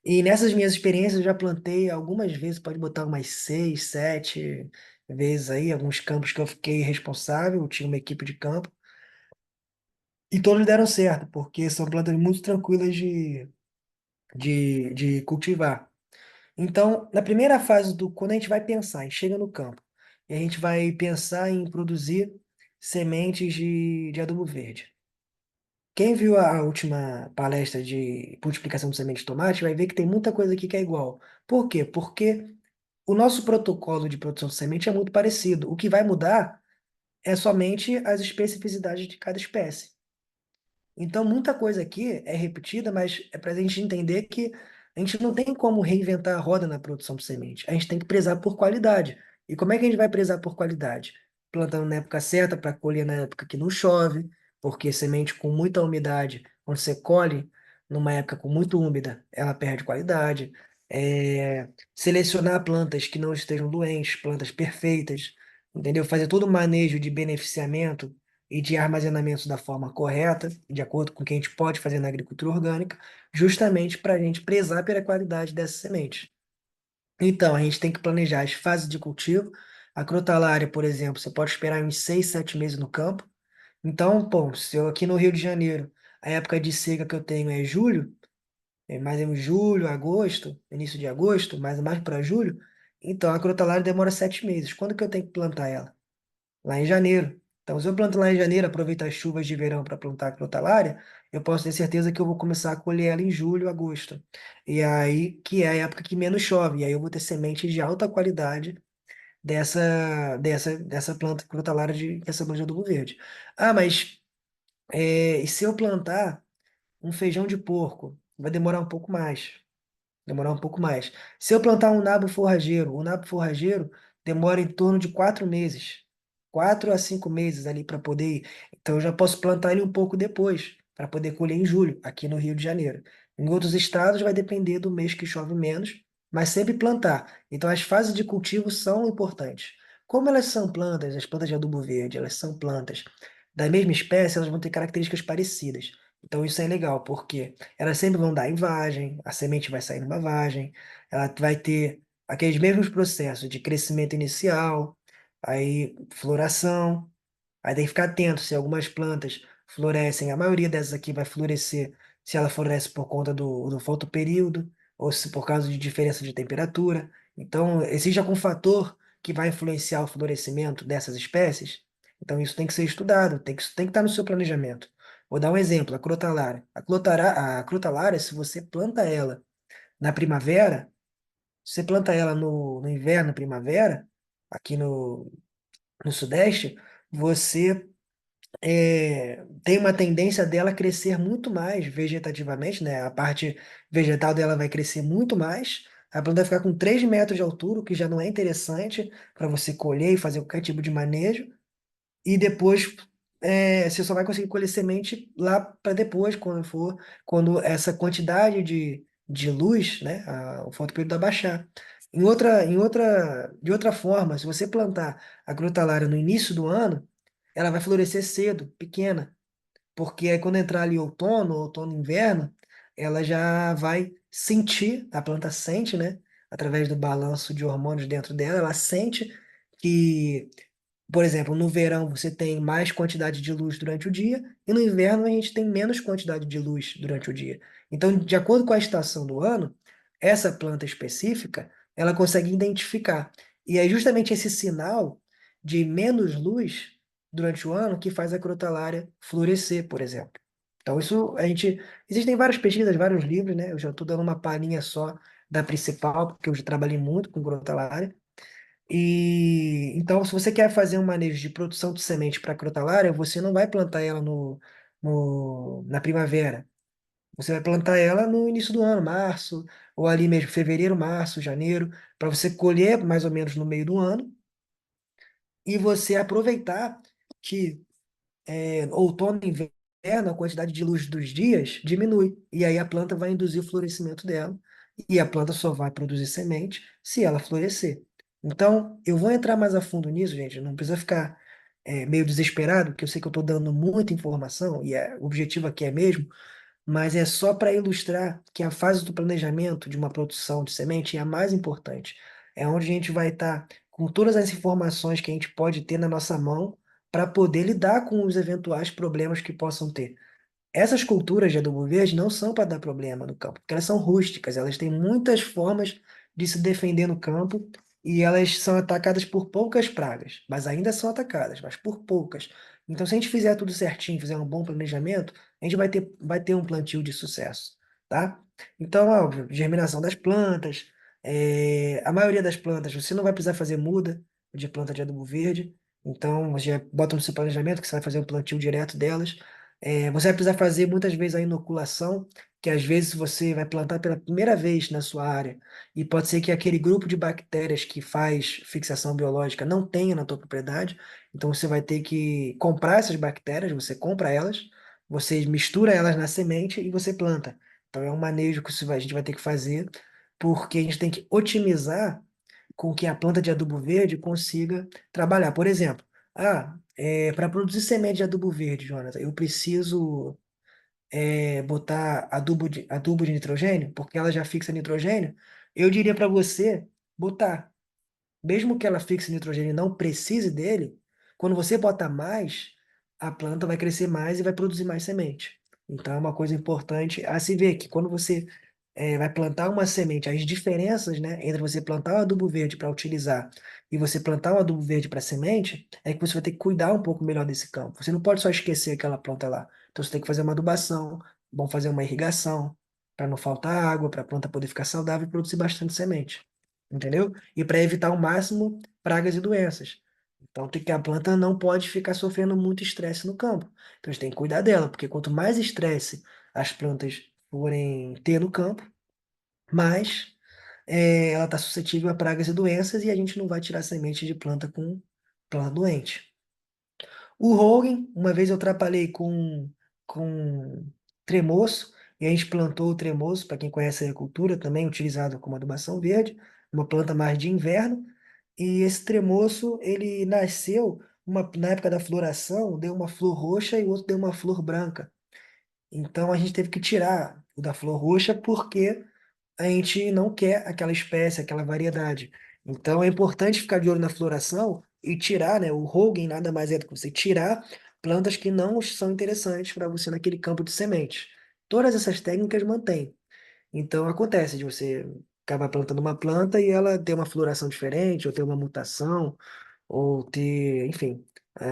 E nessas minhas experiências eu já plantei algumas vezes, pode botar umas 6, 7 vezes aí, alguns campos que eu fiquei responsável, tinha uma equipe de campo. E todos deram certo, porque são plantas muito tranquilas de cultivar. Então, na primeira fase quando a gente vai pensar, a gente chega no campo, e a gente vai pensar em produzir sementes de adubo verde. Quem viu a última palestra de multiplicação de semente de tomate vai ver que tem muita coisa aqui que é igual. Por quê? Porque o nosso protocolo de produção de semente é muito parecido. O que vai mudar é somente as especificidades de cada espécie. Então, muita coisa aqui é repetida, mas é para a gente entender que a gente não tem como reinventar a roda na produção de semente. A gente tem que prezar por qualidade. E como é que a gente vai prezar por qualidade? plantando na época certa para colher na época que não chove, porque semente com muita umidade, quando você colhe numa época com muito úmida, ela perde qualidade. Selecionar plantas que não estejam doentes, plantas perfeitas, entendeu? Fazer todo o manejo de beneficiamento e de armazenamento da forma correta, de acordo com o que a gente pode fazer na agricultura orgânica, justamente para a gente prezar pela qualidade dessa semente. Então, a gente tem que planejar as fases de cultivo. A crotalária, por exemplo, você pode esperar uns 6, 7 meses no campo. Então, pô, se eu aqui no Rio de Janeiro, a época de seca que eu tenho é julho, mais em julho, agosto, início de agosto, mais para julho, então a crotalária demora 7 meses. Quando que eu tenho que plantar ela? Lá em janeiro. Então, se eu planto lá em janeiro, aproveitar as chuvas de verão para plantar a crotalária, eu posso ter certeza que eu vou começar a colher ela em julho, agosto. E aí, que é a época que menos chove. E aí eu vou ter sementes de alta qualidade dessa planta crotalária essa planta de adubo verde. Ah, mas e se eu plantar um feijão de porco? Vai demorar um pouco mais. Demorar um pouco mais. Se eu plantar um nabo forrageiro, o nabo forrageiro demora em torno de 4 meses. 4 a 5 meses ali para poder ir. Então eu já posso plantar ele um pouco depois, para poder colher em julho, aqui no Rio de Janeiro. Em outros estados vai depender do mês que chove menos, mas sempre plantar. Então as fases de cultivo são importantes. Como elas são plantas, as plantas de adubo verde, elas são plantas da mesma espécie, elas vão ter características parecidas. Então isso é legal, porque elas sempre vão dar em vagem, a semente vai sair numa vagem, ela vai ter aqueles mesmos processos de crescimento inicial, aí floração, aí tem que ficar atento se algumas plantas florescem, a maioria dessas aqui vai florescer se ela floresce por conta do fotoperíodo, ou se por causa de diferença de temperatura. Então, existe algum fator que vai influenciar o florescimento dessas espécies? Então, isso tem que ser estudado, tem que estar no seu planejamento. Vou dar um exemplo, a crotalária. A crotalária, se você planta ela na primavera, se você planta ela no inverno, primavera, aqui no Sudeste, você tem uma tendência dela crescer muito mais vegetativamente, né? A parte vegetal dela vai crescer muito mais. A planta vai ficar com 3 metros de altura, o que já não é interessante para você colher e fazer qualquer tipo de manejo. E depois você só vai conseguir colher semente lá para depois, quando essa quantidade de luz, né, o fotoperíodo abaixar. De outra forma, se você plantar a crotalária no início do ano, ela vai florescer cedo, pequena, porque aí quando entrar ali outono, inverno, ela já vai sentir, a planta sente, né, através do balanço de hormônios dentro dela, ela sente que, por exemplo, no verão você tem mais quantidade de luz durante o dia, e no inverno a gente tem menos quantidade de luz durante o dia. Então, de acordo com a estação do ano, essa planta específica, ela consegue identificar. E é justamente esse sinal de menos luz durante o ano que faz a crotalária florescer, por exemplo. Então, isso a gente. Existem várias pesquisas, vários livros, né? Eu já estou dando uma palhinha só da principal, porque eu já trabalhei muito com crotalária. E então, se você quer fazer um manejo de produção de semente para crotalária, você não vai plantar ela na primavera. Você vai plantar ela no início do ano, março, ou ali mesmo, fevereiro, março, janeiro, para você colher mais ou menos no meio do ano e você aproveitar que outono e inverno, a quantidade de luz dos dias diminui. E aí a planta vai induzir o florescimento dela. E a planta só vai produzir semente se ela florescer. Então, eu vou entrar mais a fundo nisso, gente. Não precisa ficar meio desesperado, porque eu sei que eu estou dando muita informação, e o objetivo aqui é mesmo, mas é só para ilustrar que a fase do planejamento de uma produção de semente é a mais importante. É onde a gente vai estar com todas as informações que a gente pode ter na nossa mão para poder lidar com os eventuais problemas que possam ter. Essas culturas de adubo verde não são para dar problema no campo, porque elas são rústicas, elas têm muitas formas de se defender no campo e elas são atacadas por poucas pragas, mas ainda são atacadas, mas por poucas. Então, se a gente fizer tudo certinho, fizer um bom planejamento, a gente vai ter um plantio de sucesso, tá? Então, óbvio, germinação das plantas, a maioria das plantas você não vai precisar fazer muda de planta de adubo verde, então você já bota no seu planejamento que você vai fazer um plantio direto delas. Você vai precisar fazer muitas vezes a inoculação, que às vezes você vai plantar pela primeira vez na sua área e pode ser que aquele grupo de bactérias que faz fixação biológica não tenha na tua propriedade, então você vai ter que comprar essas bactérias, você compra elas, você mistura elas na semente e você planta. Então é um manejo que a gente vai ter que fazer, porque a gente tem que otimizar com que a planta de adubo verde consiga trabalhar. Por exemplo, para produzir semente de adubo verde, Jonathan, eu preciso botar adubo de nitrogênio, porque ela já fixa nitrogênio. Eu diria para você botar. Mesmo que ela fixe nitrogênio e não precise dele, quando você bota mais, a planta vai crescer mais e vai produzir mais semente. Então é uma coisa importante a se ver que quando você vai plantar uma semente, as diferenças, né, entre você plantar o adubo verde para utilizar e você plantar o adubo verde para semente, é que você vai ter que cuidar um pouco melhor desse campo. Você não pode só esquecer aquela planta lá. Então você tem que fazer uma adubação, bom fazer uma irrigação, para não faltar água, para a planta poder ficar saudável e produzir bastante semente. Entendeu? E para evitar ao máximo pragas e doenças. Então, tem que a planta não pode ficar sofrendo muito estresse no campo. Então, a gente tem que cuidar dela, porque quanto mais estresse as plantas forem ter no campo, mais ela está suscetível a pragas e doenças e a gente não vai tirar semente de planta com planta doente. O Hogan, uma vez eu trabalhei com tremoço, e a gente plantou o tremoço, para quem conhece a agricultura, também utilizado como adubação verde, uma planta mais de inverno, e esse tremoço, ele nasceu na época da floração, deu uma flor roxa e o outro deu uma flor branca. Então a gente teve que tirar o da flor roxa porque a gente não quer aquela espécie, aquela variedade. Então é importante ficar de olho na floração e tirar, né? O Hogan nada mais é do que você tirar plantas que não são interessantes para você naquele campo de sementes. Todas essas técnicas mantêm. Então acontece de você acabar plantando uma planta e ela ter uma floração diferente, ou ter uma mutação, ou ter, enfim,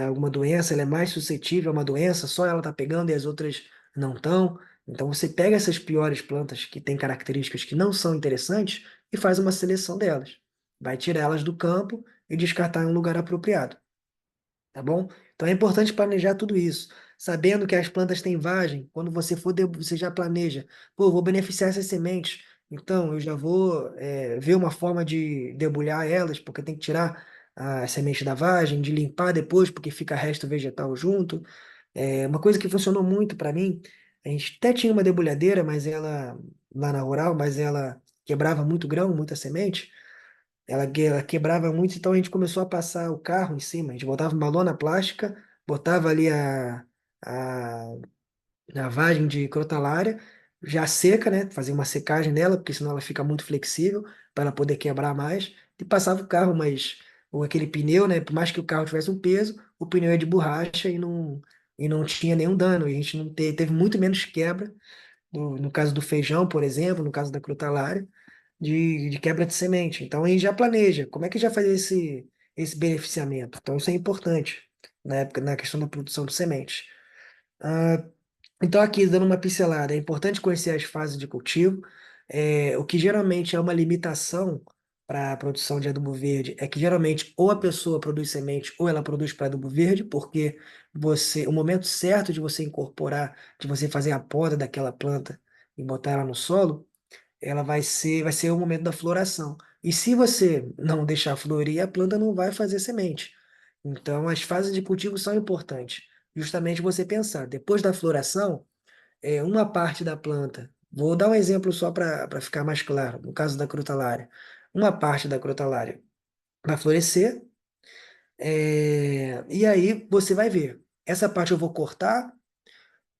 alguma doença, ela é mais suscetível a uma doença, só ela está pegando e as outras não estão. Então você pega essas piores plantas que têm características que não são interessantes e faz uma seleção delas. Vai tirar elas do campo e descartar em um lugar apropriado, tá bom? Então é importante planejar tudo isso. Sabendo que as plantas têm vagem, quando você for, você já planeja, pô, vou beneficiar essas sementes, então eu já vou ver uma forma de debulhar elas, porque tem que tirar a semente da vagem, de limpar depois, porque fica resto vegetal junto. Uma coisa que funcionou muito para mim, a gente até tinha uma debulhadeira, mas ela, lá na rural, mas ela quebrava muito grão, muita semente. Ela quebrava muito, então a gente começou a passar o carro em cima. A gente botava uma lona plástica, botava ali a, a vagem de crotalária, já seca, né? Fazia uma secagem nela, porque senão ela fica muito flexível, para ela poder quebrar mais. E passava o carro, mas ou aquele pneu, né? Por mais que o carro tivesse um peso, o pneu é de borracha e não tinha nenhum dano. E a gente não teve muito menos quebra, no caso do feijão, por exemplo, no caso da crotalária de quebra de semente. Então, a gente já planeja como é que já faz esse beneficiamento. Então, isso é importante na época, na questão da produção de sementes. Ah, então, aqui, dando uma pincelada, é importante conhecer as fases de cultivo. O que geralmente é uma limitação para a produção de adubo verde é que geralmente ou a pessoa produz semente ou ela produz para adubo verde, porque o momento certo de você incorporar, de você fazer a poda daquela planta e botar ela no solo, ela vai ser o momento da floração. E se você não deixar florir, a planta não vai fazer semente. Então, as fases de cultivo são importantes. Justamente você pensar, depois da floração, uma parte da planta, vou dar um exemplo só para ficar mais claro, no caso da crotalária. Uma parte da crotalária vai florescer, e aí você vai ver, essa parte eu vou cortar,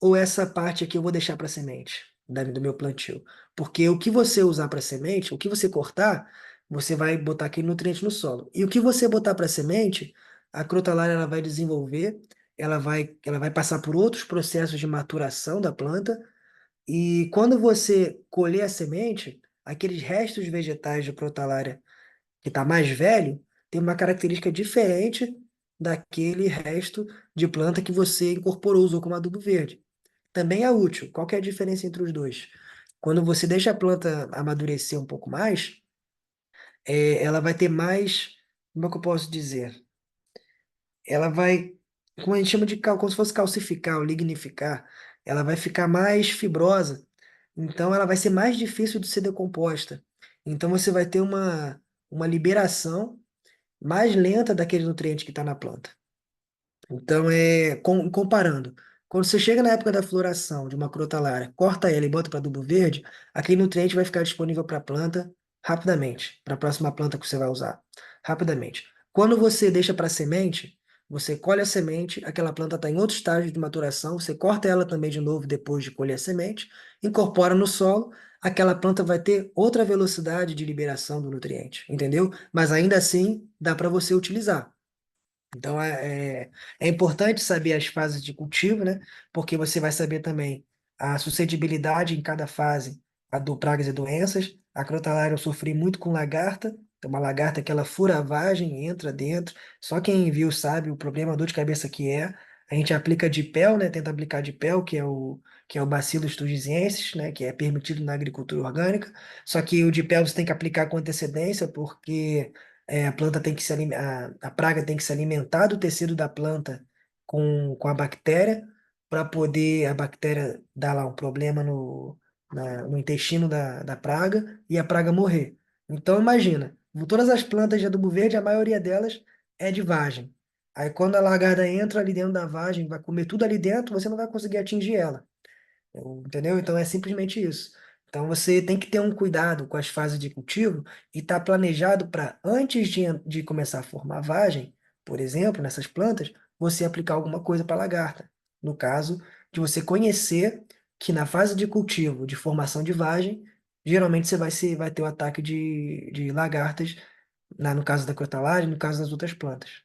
ou essa parte aqui eu vou deixar para semente do meu plantio? Porque o que você usar para semente, o que você cortar, você vai botar aquele nutriente no solo. E o que você botar para semente, a crotalária ela vai desenvolver, ela vai passar por outros processos de maturação da planta, e quando você colher a semente, aqueles restos vegetais de crotalária que está mais velho, tem uma característica diferente daquele resto de planta que você incorporou, usou como adubo verde. Também é útil. Qual que é a diferença entre os dois? Quando você deixa a planta amadurecer um pouco mais, ela vai ter mais, como é que eu posso dizer? Ela vai, como a gente chama de como se fosse calcificar ou lignificar, ela vai ficar mais fibrosa Então ela vai ser mais difícil de ser decomposta. Então você vai ter uma liberação mais lenta daquele nutriente que está na planta. Então, comparando, quando você chega na época da floração de uma crotalária, corta ela e bota para adubo verde, aquele nutriente vai ficar disponível para a planta rapidamente, para a próxima planta que você vai usar, rapidamente. Quando você deixa para semente, você colhe a semente, aquela planta está em outro estágio de maturação, você corta ela também de novo depois de colher a semente, incorpora no solo, aquela planta vai ter outra velocidade de liberação do nutriente, entendeu? Mas ainda assim, dá para você utilizar. Então é importante saber as fases de cultivo, né? Porque você vai saber também a suscetibilidade em cada fase a do pragas e doenças. A crotalária eu sofri muito com lagarta. Tem uma lagarta que ela fura a vagem, entra dentro. Só quem viu sabe o problema, a dor de cabeça que é. A gente aplica dipel, né? Tenta aplicar dipel, que é o Bacillus thuringiensis, né? Que é permitido na agricultura orgânica. Só que o dipel você tem que aplicar com antecedência, porque a planta tem que a praga tem que se alimentar do tecido da planta com a bactéria para poder a bactéria dar lá um problema no intestino da praga e a praga morrer. Então imagina, todas as plantas de adubo verde, a maioria delas é de vagem. Aí quando a lagarta entra ali dentro da vagem, vai comer tudo ali dentro, você não vai conseguir atingir ela. Entendeu? Então é simplesmente isso. Então você tem que ter um cuidado com as fases de cultivo e estar planejado para, antes de começar a formar vagem, por exemplo, nessas plantas, você aplicar alguma coisa para lagarta. No caso de você conhecer que na fase de cultivo, de formação de vagem, geralmente vai ter o ataque de lagartas, no caso da crotalária e no caso das outras plantas.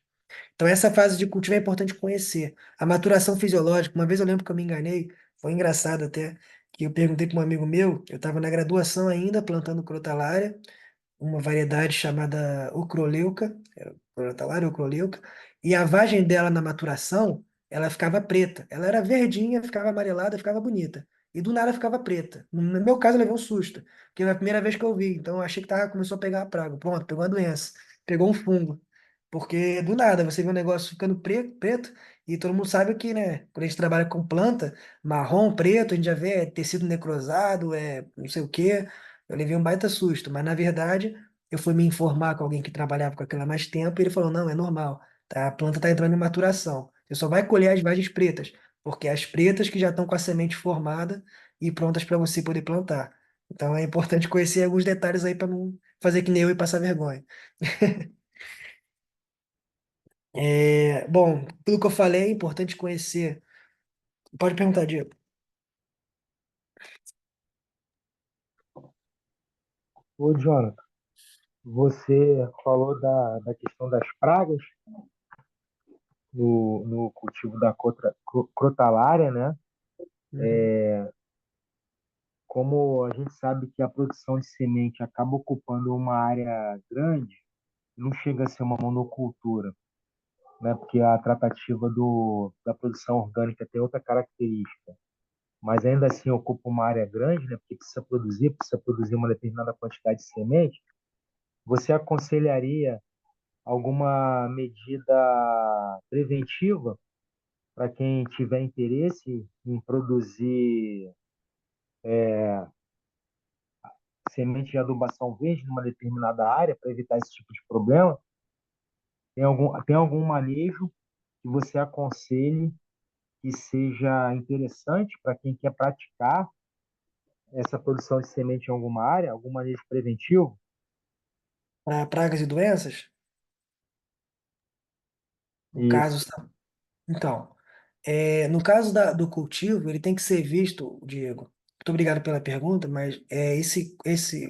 Então, essa fase de cultivo é importante conhecer. A maturação fisiológica, uma vez eu lembro que eu me enganei, foi engraçado até, que eu perguntei para um amigo meu, eu estava na graduação ainda, plantando crotalária, uma variedade chamada Ocroleuca, Crotalária Ocroleuca, e a vagem dela na maturação, ela ficava preta. Ela era verdinha, ficava amarelada, ficava bonita. E do nada ficava preta. No meu caso, eu levei um susto, porque foi a primeira vez que eu vi, então eu achei que começou a pegar a praga. Pronto, pegou a doença, pegou um fungo. Porque do nada você vê um negócio ficando preto, e todo mundo sabe que, né, quando a gente trabalha com planta, marrom, preto, a gente já vê tecido necrosado, não sei o quê. Eu levei um baita susto, mas na verdade eu fui me informar com alguém que trabalhava com aquilo há mais tempo e ele falou: não, é normal, tá? A planta está entrando em maturação. Você só vai colher as vagens pretas, porque é as pretas que já estão com a semente formada e prontas para você poder plantar. Então é importante conhecer alguns detalhes aí para não fazer que nem eu e passar vergonha. Bom, pelo que eu falei, é importante conhecer. Pode perguntar, Diego. Ô, Jonathan, você falou da questão das pragas no cultivo da crotalária, né? Uhum. Como a gente sabe que a produção de semente acaba ocupando uma área grande, não chega a ser uma monocultura, né? Porque a tratativa da produção orgânica tem outra característica, mas ainda assim ocupa uma área grande, né? Porque precisa produzir uma determinada quantidade de semente. Você aconselharia alguma medida preventiva para quem tiver interesse em produzir semente de adubação verde numa determinada área para evitar esse tipo de problema? Tem algum manejo que você aconselhe que seja interessante para quem quer praticar essa produção de semente em alguma área, algum manejo preventivo? Para pragas e doenças, no caso, Isso. então, no caso do cultivo, ele tem que ser visto, Diego. Muito obrigado pela pergunta, mas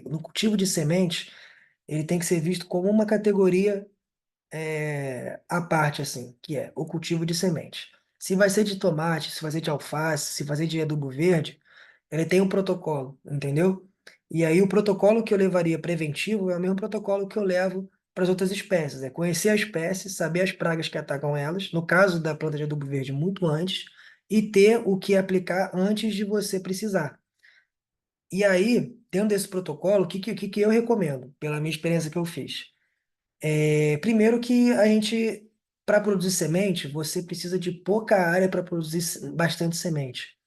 no cultivo de semente, ele tem que ser visto como uma categoria à parte, assim, que é o cultivo de semente. Se vai ser de tomate, se vai ser de alface, se vai ser de adubo verde, ele tem um protocolo, entendeu? E aí o protocolo que eu levaria preventivo é o mesmo protocolo que eu levo para as outras espécies. É conhecer a espécie, saber as pragas que atacam elas, no caso da planta de adubo verde, muito antes, e ter o que aplicar antes de você precisar. E aí, dentro desse protocolo, o que eu recomendo, pela minha experiência que eu fiz? Primeiro que para produzir semente, você precisa de pouca área para produzir bastante semente.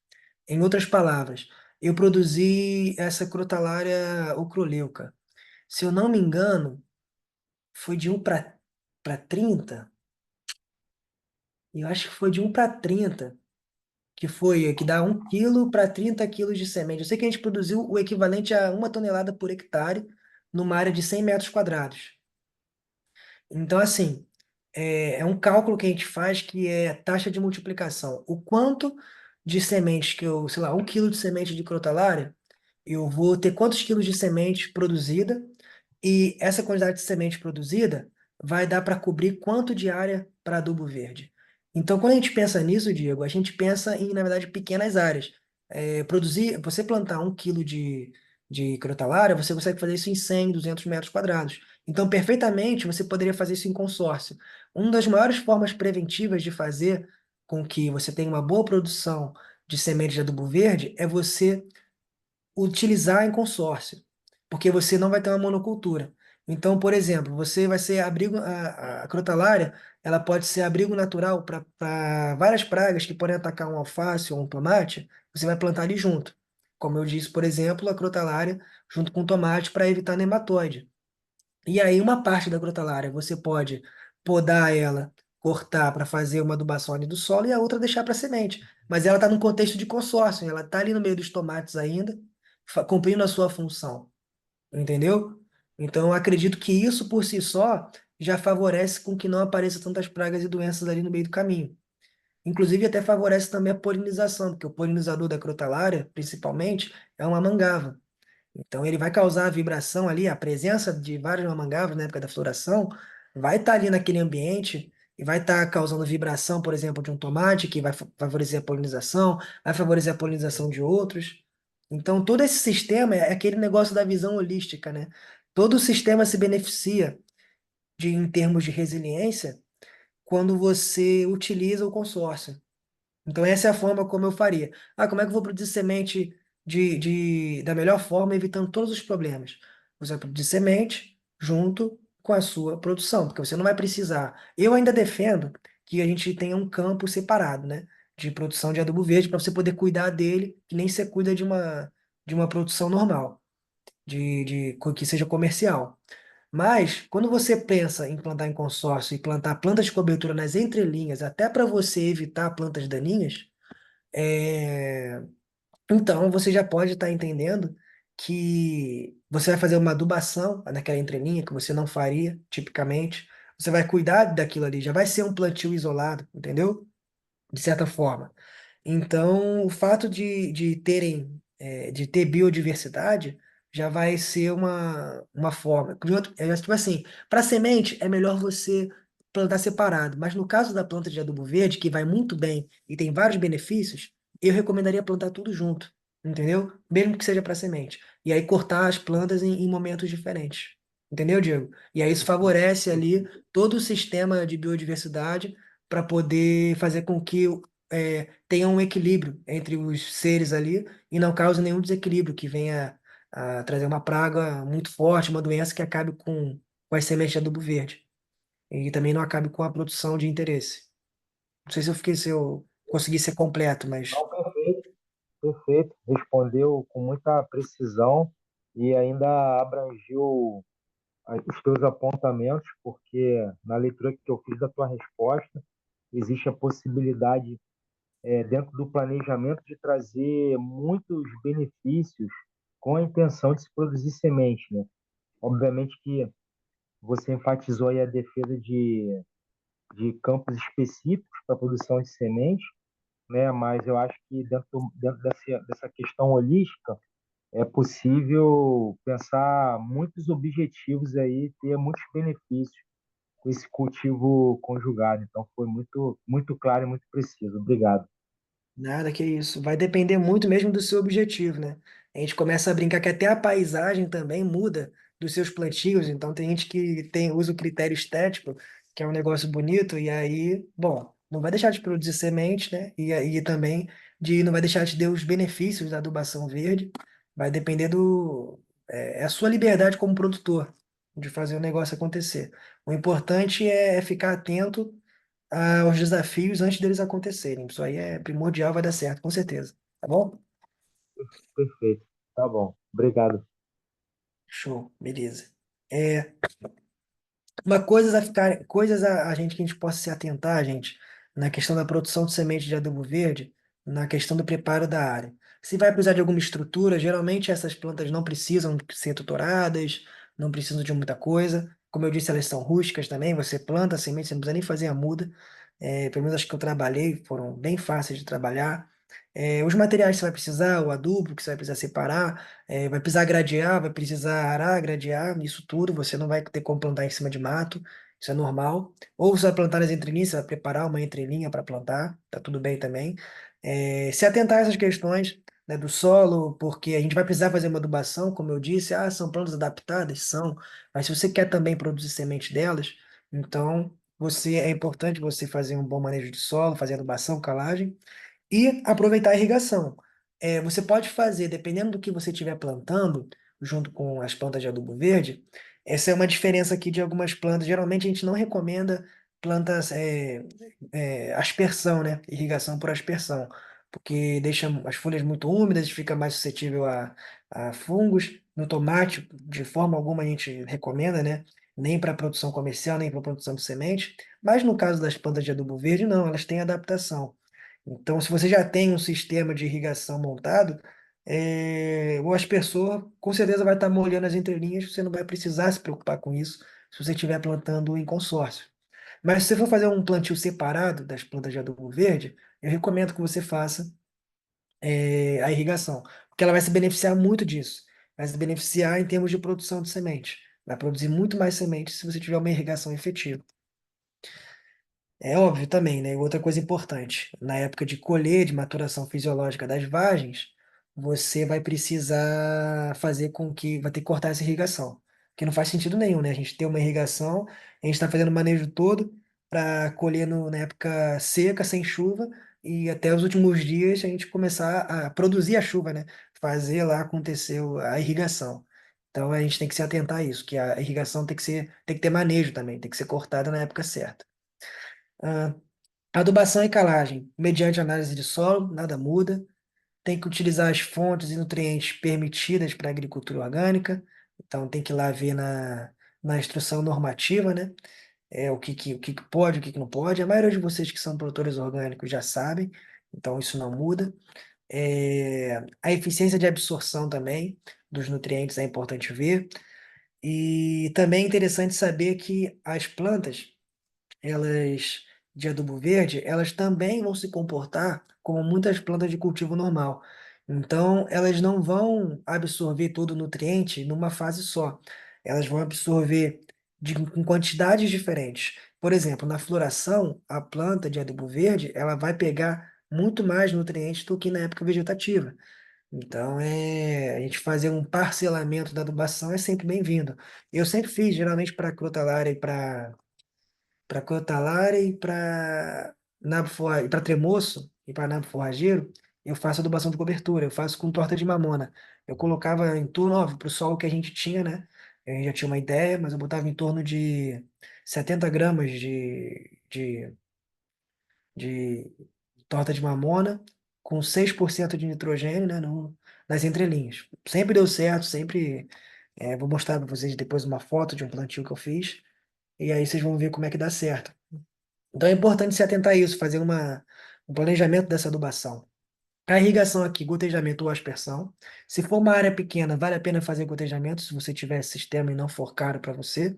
Em outras palavras, eu produzi essa crotalária ocroleuca. Se eu não me engano, foi de 1 para 30. Eu acho que foi de 1 para 30, que dá 1 quilo para 30 quilos de semente. Eu sei que a gente produziu o equivalente a 1 tonelada por hectare numa área de 100 metros quadrados. Então, assim, é um cálculo que a gente faz que é taxa de multiplicação. O quanto de sementes sei lá, 1 quilo de semente de crotalária, eu vou ter quantos quilos de semente produzida, e essa quantidade de semente produzida vai dar para cobrir quanto de área para adubo verde. Então, quando a gente pensa nisso, Diego, a gente pensa em, na verdade, pequenas áreas. Você plantar 1 quilo de crotalária, você consegue fazer isso em 100, 200 metros quadrados. Então, perfeitamente, você poderia fazer isso em consórcio. Uma das maiores formas preventivas de fazer com que você tenha uma boa produção de semente de adubo verde é você utilizar em consórcio, porque você não vai ter uma monocultura. Então, por exemplo, você vai ser abrigo, a crotalária, ela pode ser abrigo natural para várias pragas que podem atacar um alface ou um tomate, você vai plantar ali junto. Como eu disse, por exemplo, a crotalária junto com o tomate para evitar nematóide. E aí, uma parte da crotalária você pode podar ela, cortar para fazer uma adubação ali do solo e a outra deixar para semente. Mas ela está num contexto de consórcio, ela está ali no meio dos tomates ainda, cumprindo a sua função, entendeu? Então, eu acredito que isso por si só já favorece com que não apareça tantas pragas e doenças ali no meio do caminho. Inclusive, até favorece também a polinização, porque o polinizador da crotalária, principalmente, é uma mangava. Então ele vai causar a vibração ali, a presença de vários mamangavos na época da floração vai estar ali naquele ambiente e vai estar causando vibração, por exemplo, de um tomate, que vai favorecer a polinização, vai favorecer a polinização de outros. Então todo esse sistema é aquele negócio da visão holística, né? Todo o sistema se beneficia em termos de resiliência quando você utiliza o consórcio. Então, essa é a forma como eu faria. Ah, como é que eu vou produzir semente da melhor forma, evitando todos os problemas? Você vai produzir semente junto com a sua produção, porque você não vai precisar. Eu ainda defendo que a gente tenha um campo separado, né? De produção de adubo verde, para você poder cuidar dele, que nem você cuida de uma produção normal, que seja comercial. Mas, quando você pensa em plantar em consórcio e plantar plantas de cobertura nas entrelinhas, até para você evitar plantas daninhas, é, então você já pode estar entendendo que você vai fazer uma adubação naquela entrelinha que você não faria, tipicamente. Você vai cuidar daquilo ali, já vai ser um plantio isolado, entendeu? De certa forma. Então, o fato de ter biodiversidade já vai ser uma forma. Tipo assim, para semente é melhor você plantar separado, mas no caso da planta de adubo verde, que vai muito bem e tem vários benefícios, eu recomendaria plantar tudo junto, entendeu? Mesmo que seja para semente. E aí cortar as plantas em momentos diferentes. Entendeu, Diego? E aí isso favorece ali todo o sistema de biodiversidade para poder fazer com que tenha um equilíbrio entre os seres ali e não cause nenhum desequilíbrio que venha a trazer uma praga muito forte, uma doença que acabe com as sementes de adubo verde e também não acabe com a produção de interesse. Não sei se eu consegui ser completo, mas Não, perfeito, perfeito. Respondeu com muita precisão e ainda abrangiu os teus apontamentos, porque na leitura que eu fiz da tua resposta, existe a possibilidade, dentro do planejamento, de trazer muitos benefícios com a intenção de se produzir semente, né? Obviamente que você enfatizou aí a defesa de campos específicos para a produção de semente, né? Mas eu acho que dentro dessa questão holística é possível pensar muitos objetivos aí, ter muitos benefícios com esse cultivo conjugado. Então foi muito, muito claro e muito preciso. Obrigado. nada que isso. Vai depender muito mesmo do seu objetivo, né? A gente começa a brincar que até a paisagem também muda dos seus plantios. Então tem gente que usa o critério estético, que é um negócio bonito, e aí, bom, não vai deixar de produzir semente, né? E aí também não vai deixar de ter os benefícios da adubação verde. Vai depender é a sua liberdade como produtor de fazer o negócio acontecer. O importante é ficar atento aos desafios antes deles acontecerem. Isso aí é primordial, vai dar certo, com certeza. Tá bom? Perfeito. Tá bom. Obrigado. Show, beleza. É, uma coisa a ficar, coisas a gente que a gente possa se atentar, gente, na questão da produção de semente de adubo verde, na questão do preparo da área. Se vai precisar de alguma estrutura, geralmente essas plantas não precisam ser tutoradas, não precisam de muita coisa. Como eu disse, elas são rústicas também. Você planta a semente, você não precisa nem fazer a muda. Pelo menos as que eu trabalhei foram bem fáceis de trabalhar. Os materiais que você vai precisar, o adubo que você vai precisar separar, vai precisar gradear, vai precisar arar, gradear, isso tudo. Você não vai ter como plantar em cima de mato, isso é normal. Ou você vai plantar nas entrelinhas, você vai preparar uma entrelinha para plantar, tá tudo bem também. Se atentar a essas questões, né, do solo, porque a gente vai precisar fazer uma adubação, como eu disse, são plantas adaptadas, são, mas se você quer também produzir semente delas, então é importante você fazer um bom manejo de solo, fazer adubação, calagem. E aproveitar a irrigação. Você pode fazer, dependendo do que você estiver plantando, junto com as plantas de adubo verde, essa é uma diferença aqui de algumas plantas. Geralmente a gente não recomenda plantas aspersão, né? Irrigação por aspersão, porque deixa as folhas muito úmidas, fica mais suscetível a fungos. No tomate, de forma alguma a gente recomenda, né? Nem para produção comercial, nem para produção de semente. Mas no caso das plantas de adubo verde, não, elas têm adaptação. Então, se você já tem um sistema de irrigação montado, o aspersor com certeza vai estar molhando as entrelinhas, você não vai precisar se preocupar com isso se você estiver plantando em consórcio. Mas se você for fazer um plantio separado das plantas de adubo verde, eu recomendo que você faça a irrigação, porque ela vai se beneficiar muito disso. Vai se beneficiar em termos de produção de semente. Vai produzir muito mais semente se você tiver uma irrigação efetiva. É óbvio também, né? Outra coisa importante, na época de colher, de maturação fisiológica das vagens, você vai precisar fazer com que, vai ter que cortar essa irrigação, que não faz sentido nenhum, né? A gente ter uma irrigação, a gente está fazendo o manejo todo para colher na época seca, sem chuva, e até os últimos dias a gente começar a produzir a chuva, né? Fazer lá acontecer a irrigação. Então a gente tem que se atentar a isso, que a irrigação tem que ter manejo também, tem que ser cortada na época certa. Ah, Adubação e calagem. Mediante análise de solo, nada muda. Tem que utilizar as fontes e nutrientes permitidas para a agricultura orgânica. Então, tem que ir lá ver na instrução normativa, né? O que que pode, o que que não pode. A maioria de vocês que são produtores orgânicos já sabem, então isso não muda. A eficiência de absorção também dos nutrientes é importante ver. E também é interessante saber que as plantas elas de adubo verde, elas também vão se comportar como muitas plantas de cultivo normal. Então, elas não vão absorver todo o nutriente numa fase só. Elas vão absorver com quantidades diferentes. Por exemplo, na floração, a planta de adubo verde, ela vai pegar muito mais nutrientes do que na época vegetativa. Então, a gente fazer um parcelamento da adubação é sempre bem-vindo. Eu sempre fiz, geralmente para crotalária e para crotalária e para tremoço e para nabo forrageiro, eu faço adubação de cobertura, eu faço com torta de mamona. Eu colocava em torno, óbvio, para o solo que a gente tinha, né? A gente já tinha uma ideia, mas eu botava em torno de 70 gramas de torta de mamona com 6% de nitrogênio, né, nas entrelinhas. Sempre deu certo, sempre. Vou mostrar para vocês depois uma foto de um plantio que eu fiz, e aí vocês vão ver como é que dá certo. Então é importante se atentar a isso, fazer um planejamento dessa adubação. A irrigação aqui, gotejamento ou aspersão. Se for uma área pequena, vale a pena fazer gotejamento se você tiver sistema e não for caro para você,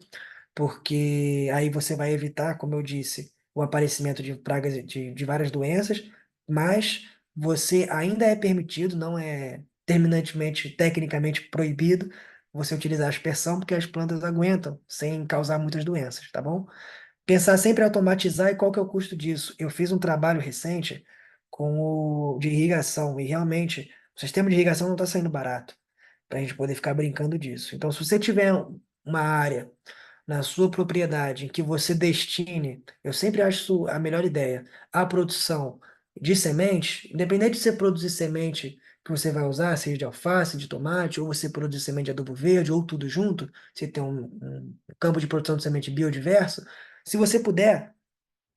porque aí você vai evitar, como eu disse, o aparecimento de pragas de várias doenças, mas você ainda é permitido, não é terminantemente, tecnicamente proibido, você utilizar aspersão, porque as plantas aguentam sem causar muitas doenças, tá bom? Pensar sempre em automatizar e qual que é o custo disso. Eu fiz um trabalho recente de irrigação e realmente o sistema de irrigação não está saindo barato para a gente poder ficar brincando disso. Então, se você tiver uma área na sua propriedade em que você destine, eu sempre acho isso a melhor ideia, a produção de semente, independente de você produzir semente que você vai usar, seja de alface, de tomate, ou você produzir semente de adubo verde, ou tudo junto, você tem um campo de produção de semente biodiverso, se você puder,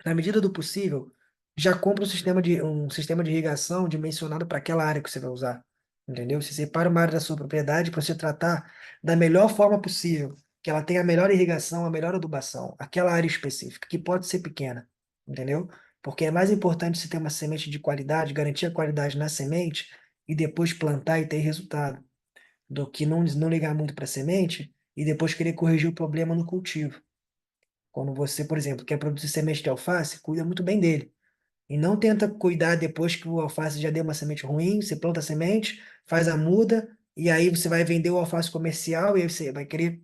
na medida do possível, já compra um sistema de irrigação dimensionado para aquela área que você vai usar. entendeu? Você separa uma área da sua propriedade para você tratar da melhor forma possível, que ela tenha a melhor irrigação, a melhor adubação, aquela área específica, que pode ser pequena, entendeu? Porque é mais importante você ter uma semente de qualidade, garantir a qualidade na semente e depois plantar e ter resultado, do que não ligar muito para a semente e depois querer corrigir o problema no cultivo. Quando você, por exemplo, quer produzir semente de alface, cuida muito bem dele. E não tenta cuidar depois que o alface já deu uma semente ruim, você planta a semente, faz a muda, e aí você vai vender o alface comercial, e aí você vai querer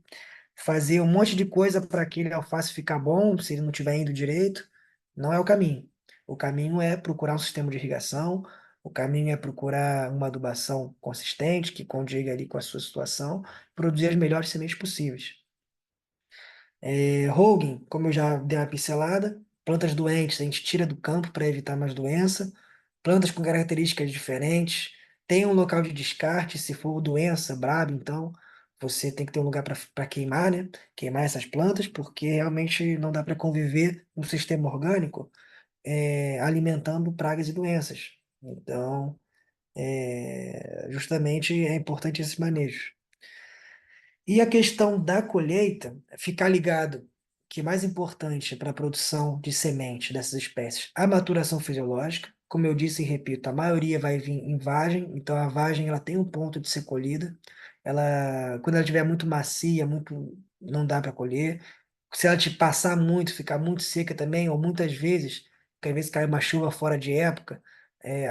fazer um monte de coisa para aquele alface ficar bom, se ele não estiver indo direito. Não é o caminho. O caminho é procurar um sistema de irrigação, o caminho é procurar uma adubação consistente, que condiga ali com a sua situação, produzir as melhores sementes possíveis. Holding, como eu já dei uma pincelada, plantas doentes a gente tira do campo para evitar mais doença, plantas com características diferentes, tem um local de descarte, se for doença braba, então você tem que ter um lugar para queimar, né? Queimar essas plantas, porque realmente não dá para conviver no sistema orgânico alimentando pragas e doenças. Então, justamente é importante esse manejo. E a questão da colheita, ficar ligado que é mais importante para a produção de semente dessas espécies, a maturação fisiológica. Como eu disse e repito, a maioria vai vir em vagem, então a vagem ela tem um ponto de ser colhida. Quando ela estiver muito macia, muito, não dá para colher. Se ela te passar muito, ficar muito seca também, ou muitas vezes, porque às vezes cai uma chuva fora de época,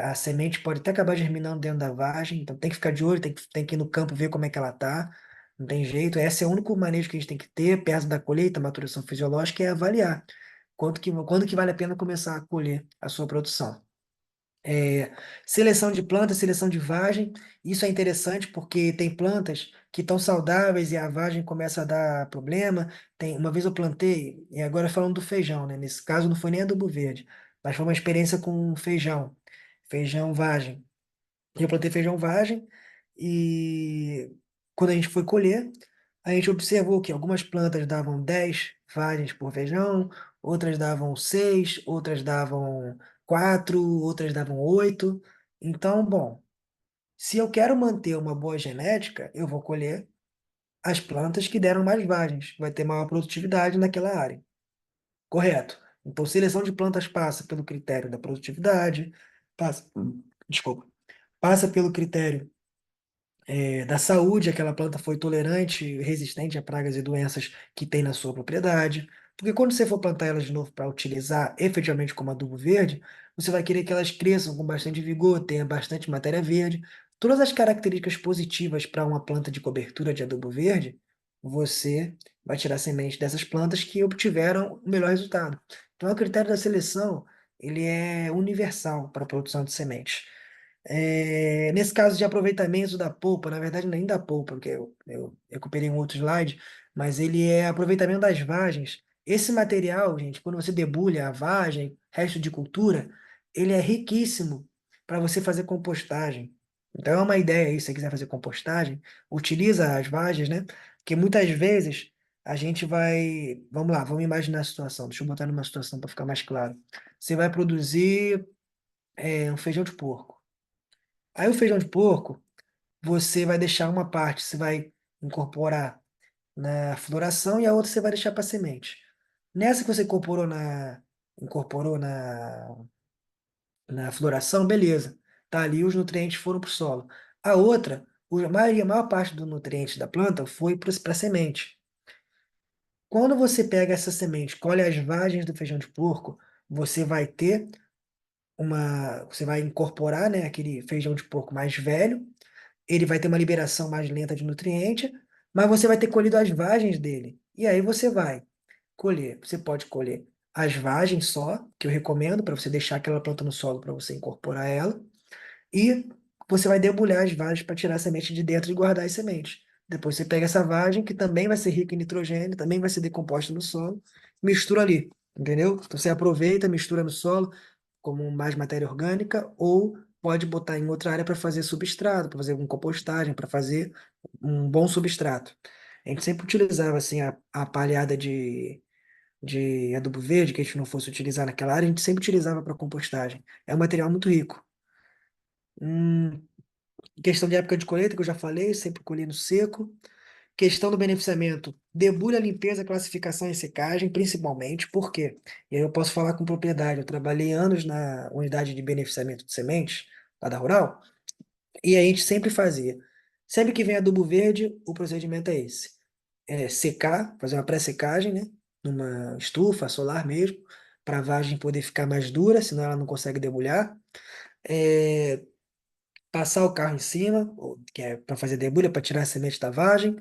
a semente pode até acabar germinando dentro da vagem, então tem que ficar de olho, tem que ir no campo ver como é que ela está. Não tem jeito. Esse é o único manejo que a gente tem que ter, perto da colheita, maturação fisiológica, é avaliar quando que vale a pena começar a colher a sua produção. É, seleção de plantas, seleção de vagem, isso é interessante porque tem plantas que estão saudáveis e a vagem começa a dar problema. Uma vez eu plantei, e agora falando do feijão, né? Nesse caso não foi nem adubo verde, mas foi uma experiência com feijão, feijão vagem. Eu plantei feijão vagem e quando a gente foi colher, a gente observou que algumas plantas davam 10 vagens por feijão, outras davam 6, outras davam 4, outras davam 8. Então, bom, se eu quero manter uma boa genética, eu vou colher as plantas que deram mais vagens, vai ter maior produtividade naquela área. Correto. Então, seleção de plantas passa pelo critério da produtividade, passa, desculpa, passa pelo critério da saúde, aquela planta foi tolerante, resistente a pragas e doenças que tem na sua propriedade. Porque quando você for plantar elas de novo para utilizar efetivamente como adubo verde, você vai querer que elas cresçam com bastante vigor, tenha bastante matéria verde. Todas as características positivas para uma planta de cobertura de adubo verde, você vai tirar semente dessas plantas que obtiveram o melhor resultado. Então, o critério da seleção, ele é universal para a produção de sementes. Nesse caso de aproveitamento da polpa, na verdade nem da polpa, porque eu recuperei um outro slide, mas ele é aproveitamento das vagens. Esse material, gente, quando você debulha a vagem, resto de cultura, ele é riquíssimo para você fazer compostagem. Então é uma ideia aí, se você quiser fazer compostagem, utiliza as vagens, né? Porque muitas vezes a gente vai. Vamos lá, vamos imaginar a situação. Deixa eu botar numa situação para ficar mais claro. Você vai produzir um feijão de porco. Aí o feijão de porco, você vai deixar uma parte, você vai incorporar na floração e a outra você vai deixar para semente. Nessa que você incorporou na floração, beleza. Tá ali, os nutrientes foram para o solo. A outra, a maior parte do nutriente da planta foi para a semente. Quando você pega essa semente, colhe as vagens do feijão de porco, você vai ter você vai incorporar, né, aquele feijão de porco mais velho, ele vai ter uma liberação mais lenta de nutriente, mas você vai ter colhido as vagens dele. E aí você vai colher. Você pode colher as vagens só, que eu recomendo para você deixar aquela planta no solo para você incorporar ela, e você vai debulhar as vagens para tirar a semente de dentro e guardar as sementes. Depois você pega essa vagem, que também vai ser rica em nitrogênio, também vai ser decomposta no solo, mistura ali, entendeu? Então você aproveita, mistura no solo como mais matéria orgânica, ou pode botar em outra área para fazer substrato, para fazer alguma compostagem, para fazer um bom substrato. A gente sempre utilizava assim a palhada de adubo verde, que a gente não fosse utilizar naquela área, a gente sempre utilizava para compostagem. É um material muito rico. Hum, Questão de época de colheita, que eu já falei, sempre colhi no seco. Questão do beneficiamento, debulha, limpeza, classificação e secagem, principalmente, por quê? E aí eu posso falar com propriedade, eu trabalhei anos na unidade de beneficiamento de sementes, lá da Rural, e a gente sempre fazia. Sempre que vem adubo verde, o procedimento é esse. É secar, fazer uma pré-secagem, né? Numa estufa solar mesmo, para a vagem poder ficar mais dura, senão ela não consegue debulhar. É, passar o carro em cima, que é para fazer debulha, para tirar a semente da vagem,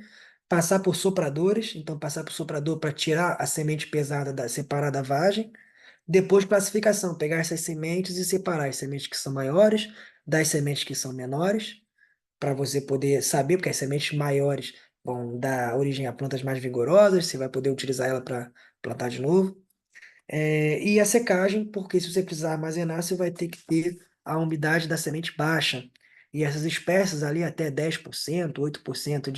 passar por sopradores, então passar por soprador para tirar a semente pesada, separar da vagem, depois classificação, pegar essas sementes e separar as sementes que são maiores das sementes que são menores, para você poder saber, porque as sementes maiores vão dar origem a plantas mais vigorosas, você vai poder utilizar ela para plantar de novo. E a secagem, porque se você precisar armazenar, você vai ter que ter a umidade da semente baixa. E essas espécies ali, até 10%, 8%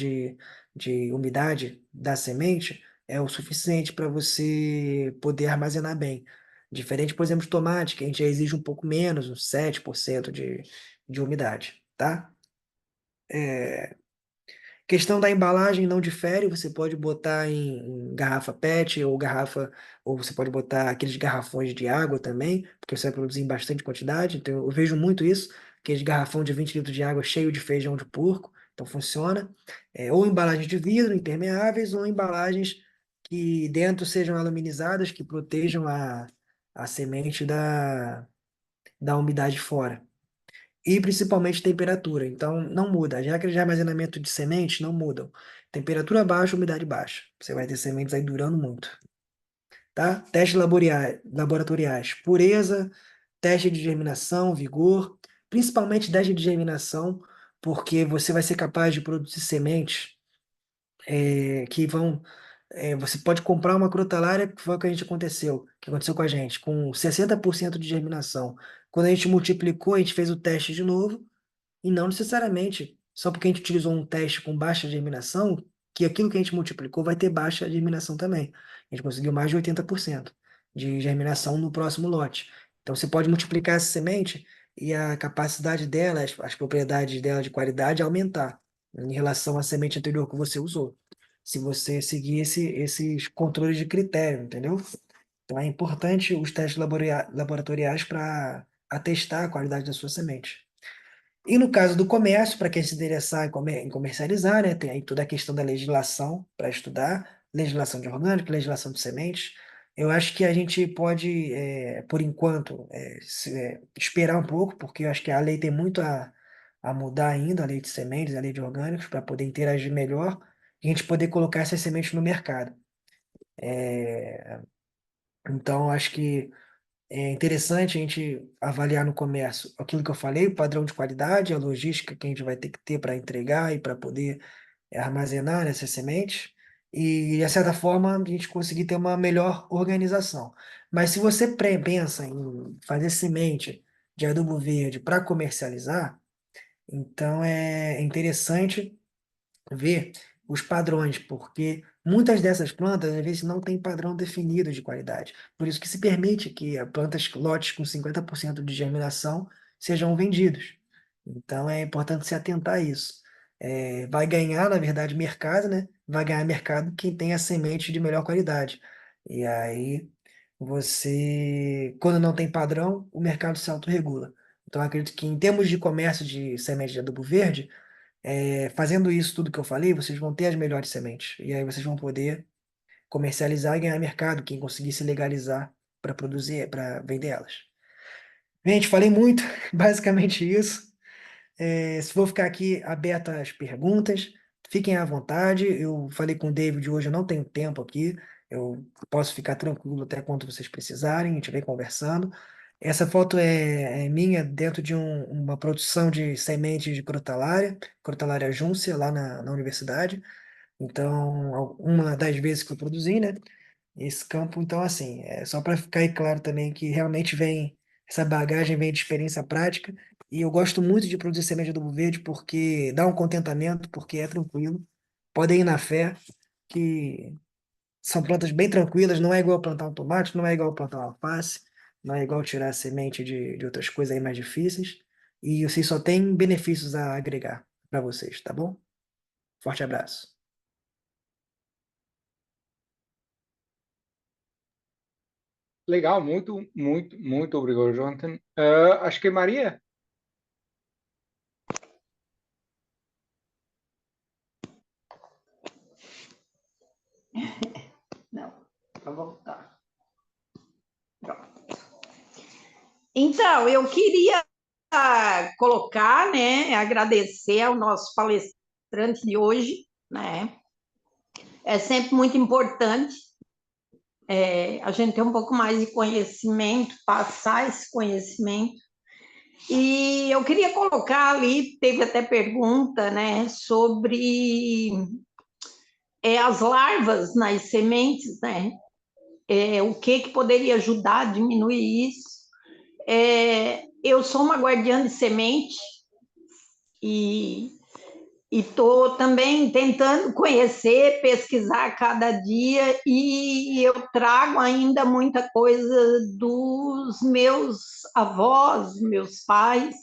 de umidade da semente, é o suficiente para você poder armazenar bem. Diferente, por exemplo, de tomate, que a gente já exige um pouco menos, uns 7% de umidade, tá? Questão da embalagem não difere, você pode botar em garrafa PET ou garrafa, ou você pode botar aqueles garrafões de água também, porque você vai produzir em bastante quantidade. Então eu vejo muito isso, aqueles garrafão de 20 litros de água cheio de feijão de porco, então funciona. Ou embalagens de vidro impermeáveis, ou embalagens que dentro sejam aluminizadas, que protejam a semente da umidade fora e principalmente temperatura. Então, não muda. As regras de armazenamento de sementes não mudam. Temperatura baixa, umidade baixa. Você vai ter sementes aí durando muito, tá? Testes laboratoriais, pureza, teste de germinação, vigor, principalmente teste de germinação, porque você vai ser capaz de produzir sementes que vão. Você pode comprar uma crotalária, que foi o que aconteceu com a gente, com 60% de germinação. Quando a gente multiplicou, a gente fez o teste de novo, e não necessariamente, só porque a gente utilizou um teste com baixa germinação, que aquilo que a gente multiplicou vai ter baixa germinação também. A gente conseguiu mais de 80% de germinação no próximo lote. Então você pode multiplicar essa semente e a capacidade dela, as propriedades dela de qualidade aumentar em relação à semente anterior que você usou. Se você seguir esses controles de critério, entendeu? Então é importante os testes laboratoriais para atestar a qualidade da sua semente. E no caso do comércio, para quem se interessar em comercializar, né, tem aí toda a questão da legislação para estudar, legislação de orgânico, legislação de sementes. Eu acho que a gente pode, por enquanto, esperar um pouco, porque eu acho que a lei tem muito a mudar ainda, a lei de sementes, a lei de orgânicos, para poder interagir melhor e a gente poder colocar essas sementes no mercado. Então, acho que é interessante a gente avaliar no comércio aquilo que eu falei, o padrão de qualidade, a logística que a gente vai ter que ter para entregar e para poder armazenar essas sementes, e, de certa forma, a gente conseguir ter uma melhor organização. Mas se você pensa em fazer semente de adubo verde para comercializar, então é interessante ver os padrões, porque muitas dessas plantas, às vezes, não têm padrão definido de qualidade. Por isso que se permite que plantas, lotes com 50% de germinação sejam vendidos. Então é importante se atentar a isso. Vai ganhar, na verdade, mercado, né? Vai ganhar mercado quem tem a semente de melhor qualidade. E aí quando não tem padrão, o mercado se autorregula. Então, eu acredito que em termos de comércio de semente de adubo verde, fazendo isso tudo que eu falei, vocês vão ter as melhores sementes. E aí vocês vão poder comercializar e ganhar mercado, quem conseguir se legalizar para produzir, para vender elas. Gente, falei muito, basicamente isso. Se for ficar aqui aberto às perguntas, fiquem à vontade. Eu falei com o David hoje, eu não tenho tempo aqui. Eu posso ficar tranquilo até quando vocês precisarem, a gente vem conversando. Essa foto é minha dentro de uma produção de sementes de crotalária Júncia, lá na universidade. Então, uma das vezes que eu produzi, né? Esse campo, então, assim, é só para ficar aí claro também que realmente essa bagagem vem de experiência prática, e eu gosto muito de produzir semente de adubo verde porque dá um contentamento, porque é tranquilo, podem ir na fé, que são plantas bem tranquilas, não é igual plantar um tomate, não é igual plantar uma alface, não é igual tirar a semente de outras coisas aí mais difíceis, e vocês só têm benefícios a agregar para vocês, tá bom? Forte abraço. Legal, muito, muito, muito obrigado, Jonathan. Acho que Maria. Não, para voltar. Pronto. Então, eu queria colocar, né, agradecer ao nosso palestrante de hoje, né? É sempre muito importante a gente ter um pouco mais de conhecimento, passar esse conhecimento. E eu queria colocar ali, teve até pergunta, né, sobre as larvas nas sementes, né? O que poderia ajudar a diminuir isso? Eu sou uma guardiã de semente e estou também tentando conhecer, pesquisar cada dia, e eu trago ainda muita coisa dos meus avós, meus pais.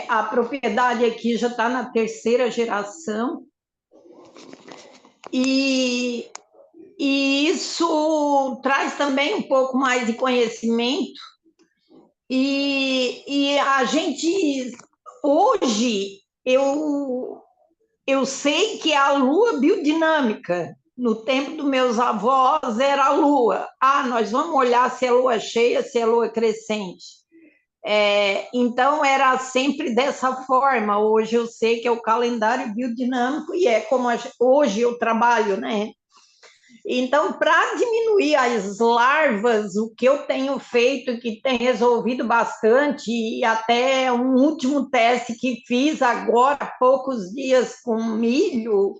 A propriedade aqui já está na terceira geração, e isso traz também um pouco mais de conhecimento. E a gente, hoje, eu sei que é a lua biodinâmica. No tempo dos meus avós era a lua. Nós vamos olhar se é lua cheia, se é lua crescente. Então era sempre dessa forma. Hoje eu sei que é o calendário biodinâmico e é como hoje eu trabalho, né? Então, para diminuir as larvas, o que eu tenho feito, que tem resolvido bastante, e até um último teste que fiz agora, há poucos dias, com milho,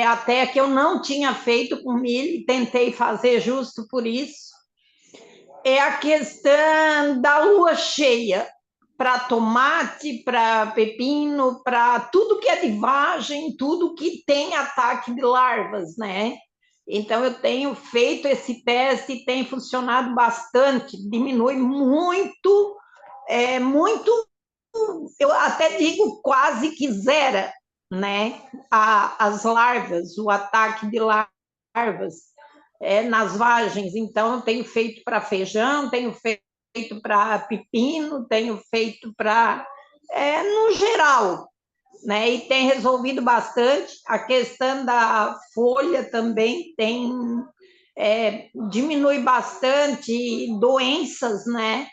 até que eu não tinha feito com milho, e tentei fazer justo por isso, é a questão da lua cheia, para tomate, para pepino, para tudo que é de vagem, tudo que tem ataque de larvas, né? Então, eu tenho feito esse teste e tem funcionado bastante, diminui muito, muito, eu até digo quase que zera, né? As larvas, o ataque de larvas nas vagens. Então, eu tenho feito para feijão, tenho feito para pepino, tenho feito para, no geral, né? E tem resolvido bastante. A questão da folha também diminui bastante doenças, né?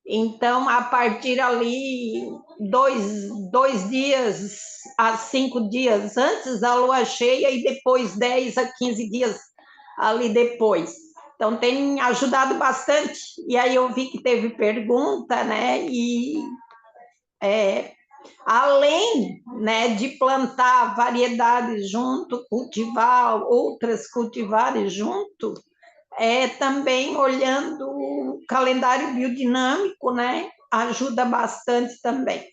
Então, a partir ali, 2 dias a 5 dias antes da lua cheia e depois 10 a 15 dias ali depois. Então, tem ajudado bastante. E aí eu vi que teve pergunta, né? E além, né, de plantar variedades junto, cultivar outras cultivares junto, também olhando o calendário biodinâmico, né, ajuda bastante também.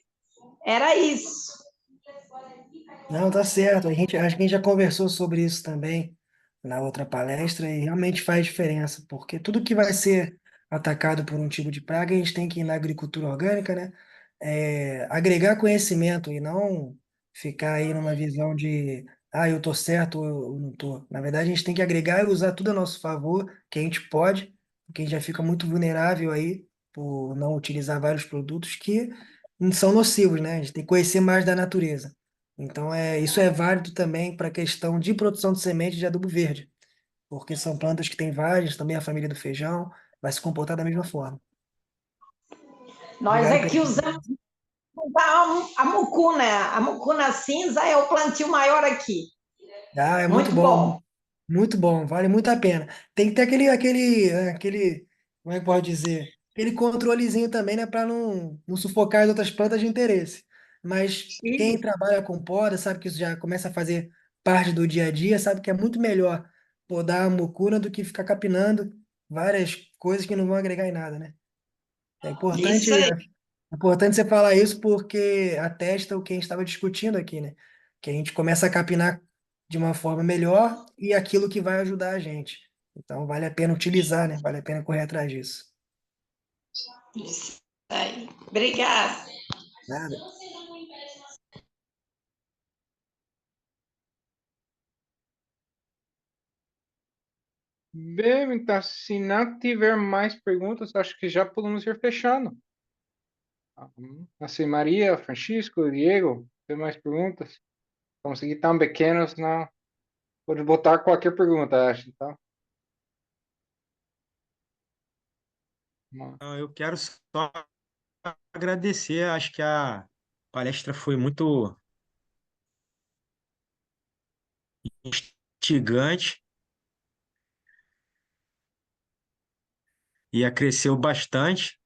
Era isso. Não, tá certo. Acho que a gente já conversou sobre isso também na outra palestra e realmente faz diferença, porque tudo que vai ser atacado por um tipo de praga, a gente tem que ir na agricultura orgânica, né? Agregar conhecimento e não ficar aí numa visão de, eu tô certo ou eu não tô. Na verdade, a gente tem que agregar e usar tudo a nosso favor, que a gente pode, porque a gente já fica muito vulnerável aí por não utilizar vários produtos que são nocivos, né? A gente tem que conhecer mais da natureza. Então, isso é válido também para a questão de produção de semente de adubo verde, porque são plantas que têm várias, também a família do feijão, vai se comportar da mesma forma. Nós Obrigado aqui pela... usamos a mucuna. A mucuna cinza é o plantio maior aqui. É Muito bom. muito bom, vale muito a pena. Tem que ter aquele, como é que pode dizer? Aquele controlezinho também, né, para não sufocar as outras plantas de interesse. Mas quem trabalha com poda sabe que isso já começa a fazer parte do dia a dia, sabe que é muito melhor podar a mucuna do que ficar capinando várias coisas que não vão agregar em nada, né? É importante, Isso aí. é importante você falar isso porque atesta o que a gente estava discutindo aqui, né? Que a gente começa a capinar de uma forma melhor e aquilo que vai ajudar a gente. Então vale a pena utilizar, né? Vale a pena correr atrás disso. Isso aí. Obrigada. Nada. Bem, então, se não tiver mais perguntas, acho que já podemos ir fechando. Assim, Maria, Francisco, Diego, tem mais perguntas? Vamos seguir tão pequenos, não. Pode botar qualquer pergunta, acho, então. Não, eu quero só agradecer. Acho que a palestra foi muito instigante e acresceu bastante,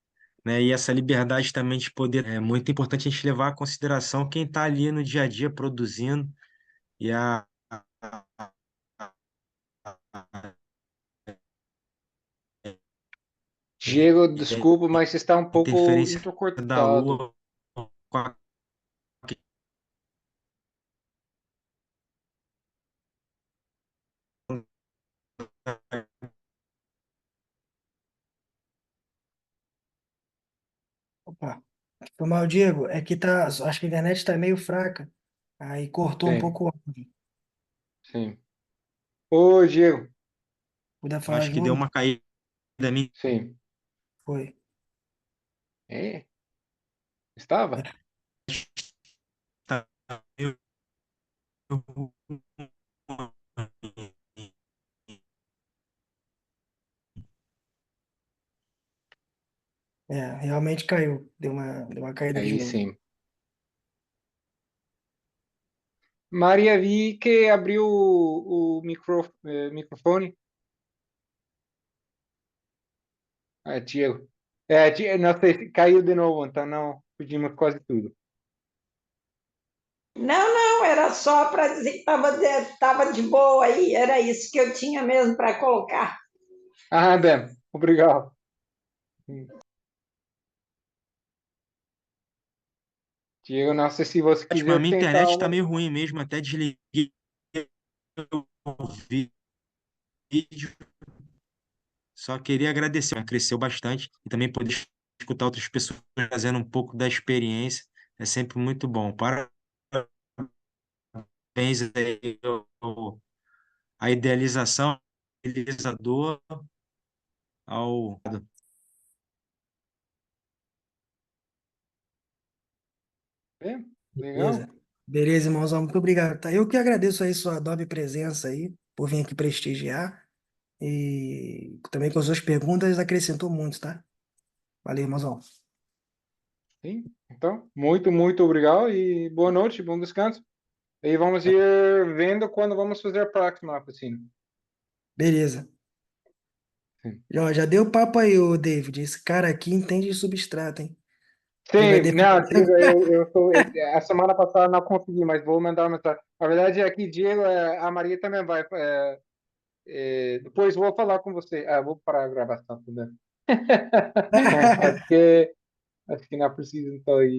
né? E essa liberdade também de poder é muito importante a gente levar em consideração quem está ali no dia a dia produzindo e Diego, desculpa, mas está um pouco interferência da entrecortado. lua com a Opa, foi mal, Diego. É que tá, acho que a internet está meio fraca. Aí cortou um Sim, pouco o áudio. sim. Ô, Diego, Puder falar acho de que deu novo? uma caída minha. sim. Foi. É, estava? É, realmente caiu. Deu uma caída de Aí novo. sim. Maria, vi que abriu o microfone. Ah, Diego. Não sei, caiu de novo, então não pedimos quase tudo. Não, não, era só para dizer que estava de boa aí, era isso que eu tinha mesmo para colocar. Ah, bem, obrigado. Diego, não sei se você Ótimo, a quiser minha tentar internet está uma. meio ruim mesmo, até desliguei o vídeo. Só queria agradecer, cresceu bastante e também poder escutar outras pessoas trazendo um pouco da experiência. É sempre muito bom. Parabéns aí a idealização, idealizador ao. É, legal. Beleza. Beleza, irmãozão. Muito obrigado, tá? Eu que agradeço aí sua dobre presença aí, por vir aqui prestigiar. E também com as suas perguntas acrescentou muito, tá? Valeu, irmãozão. Sim. Então, muito obrigado e boa noite, bom descanso. E vamos ir vendo quando vamos fazer a próxima oficina. Beleza. Sim. Já deu papo aí, ô David. Esse cara aqui entende de substrato, hein? Ele vai Sim, defender. não, Diego, a semana passada não consegui, mas vou mandar uma mensagem. Na verdade, aqui, Diego, a Maria também vai. Depois vou falar com você. Ah, vou parar a gravação também. Acho que não precisa, então, aí.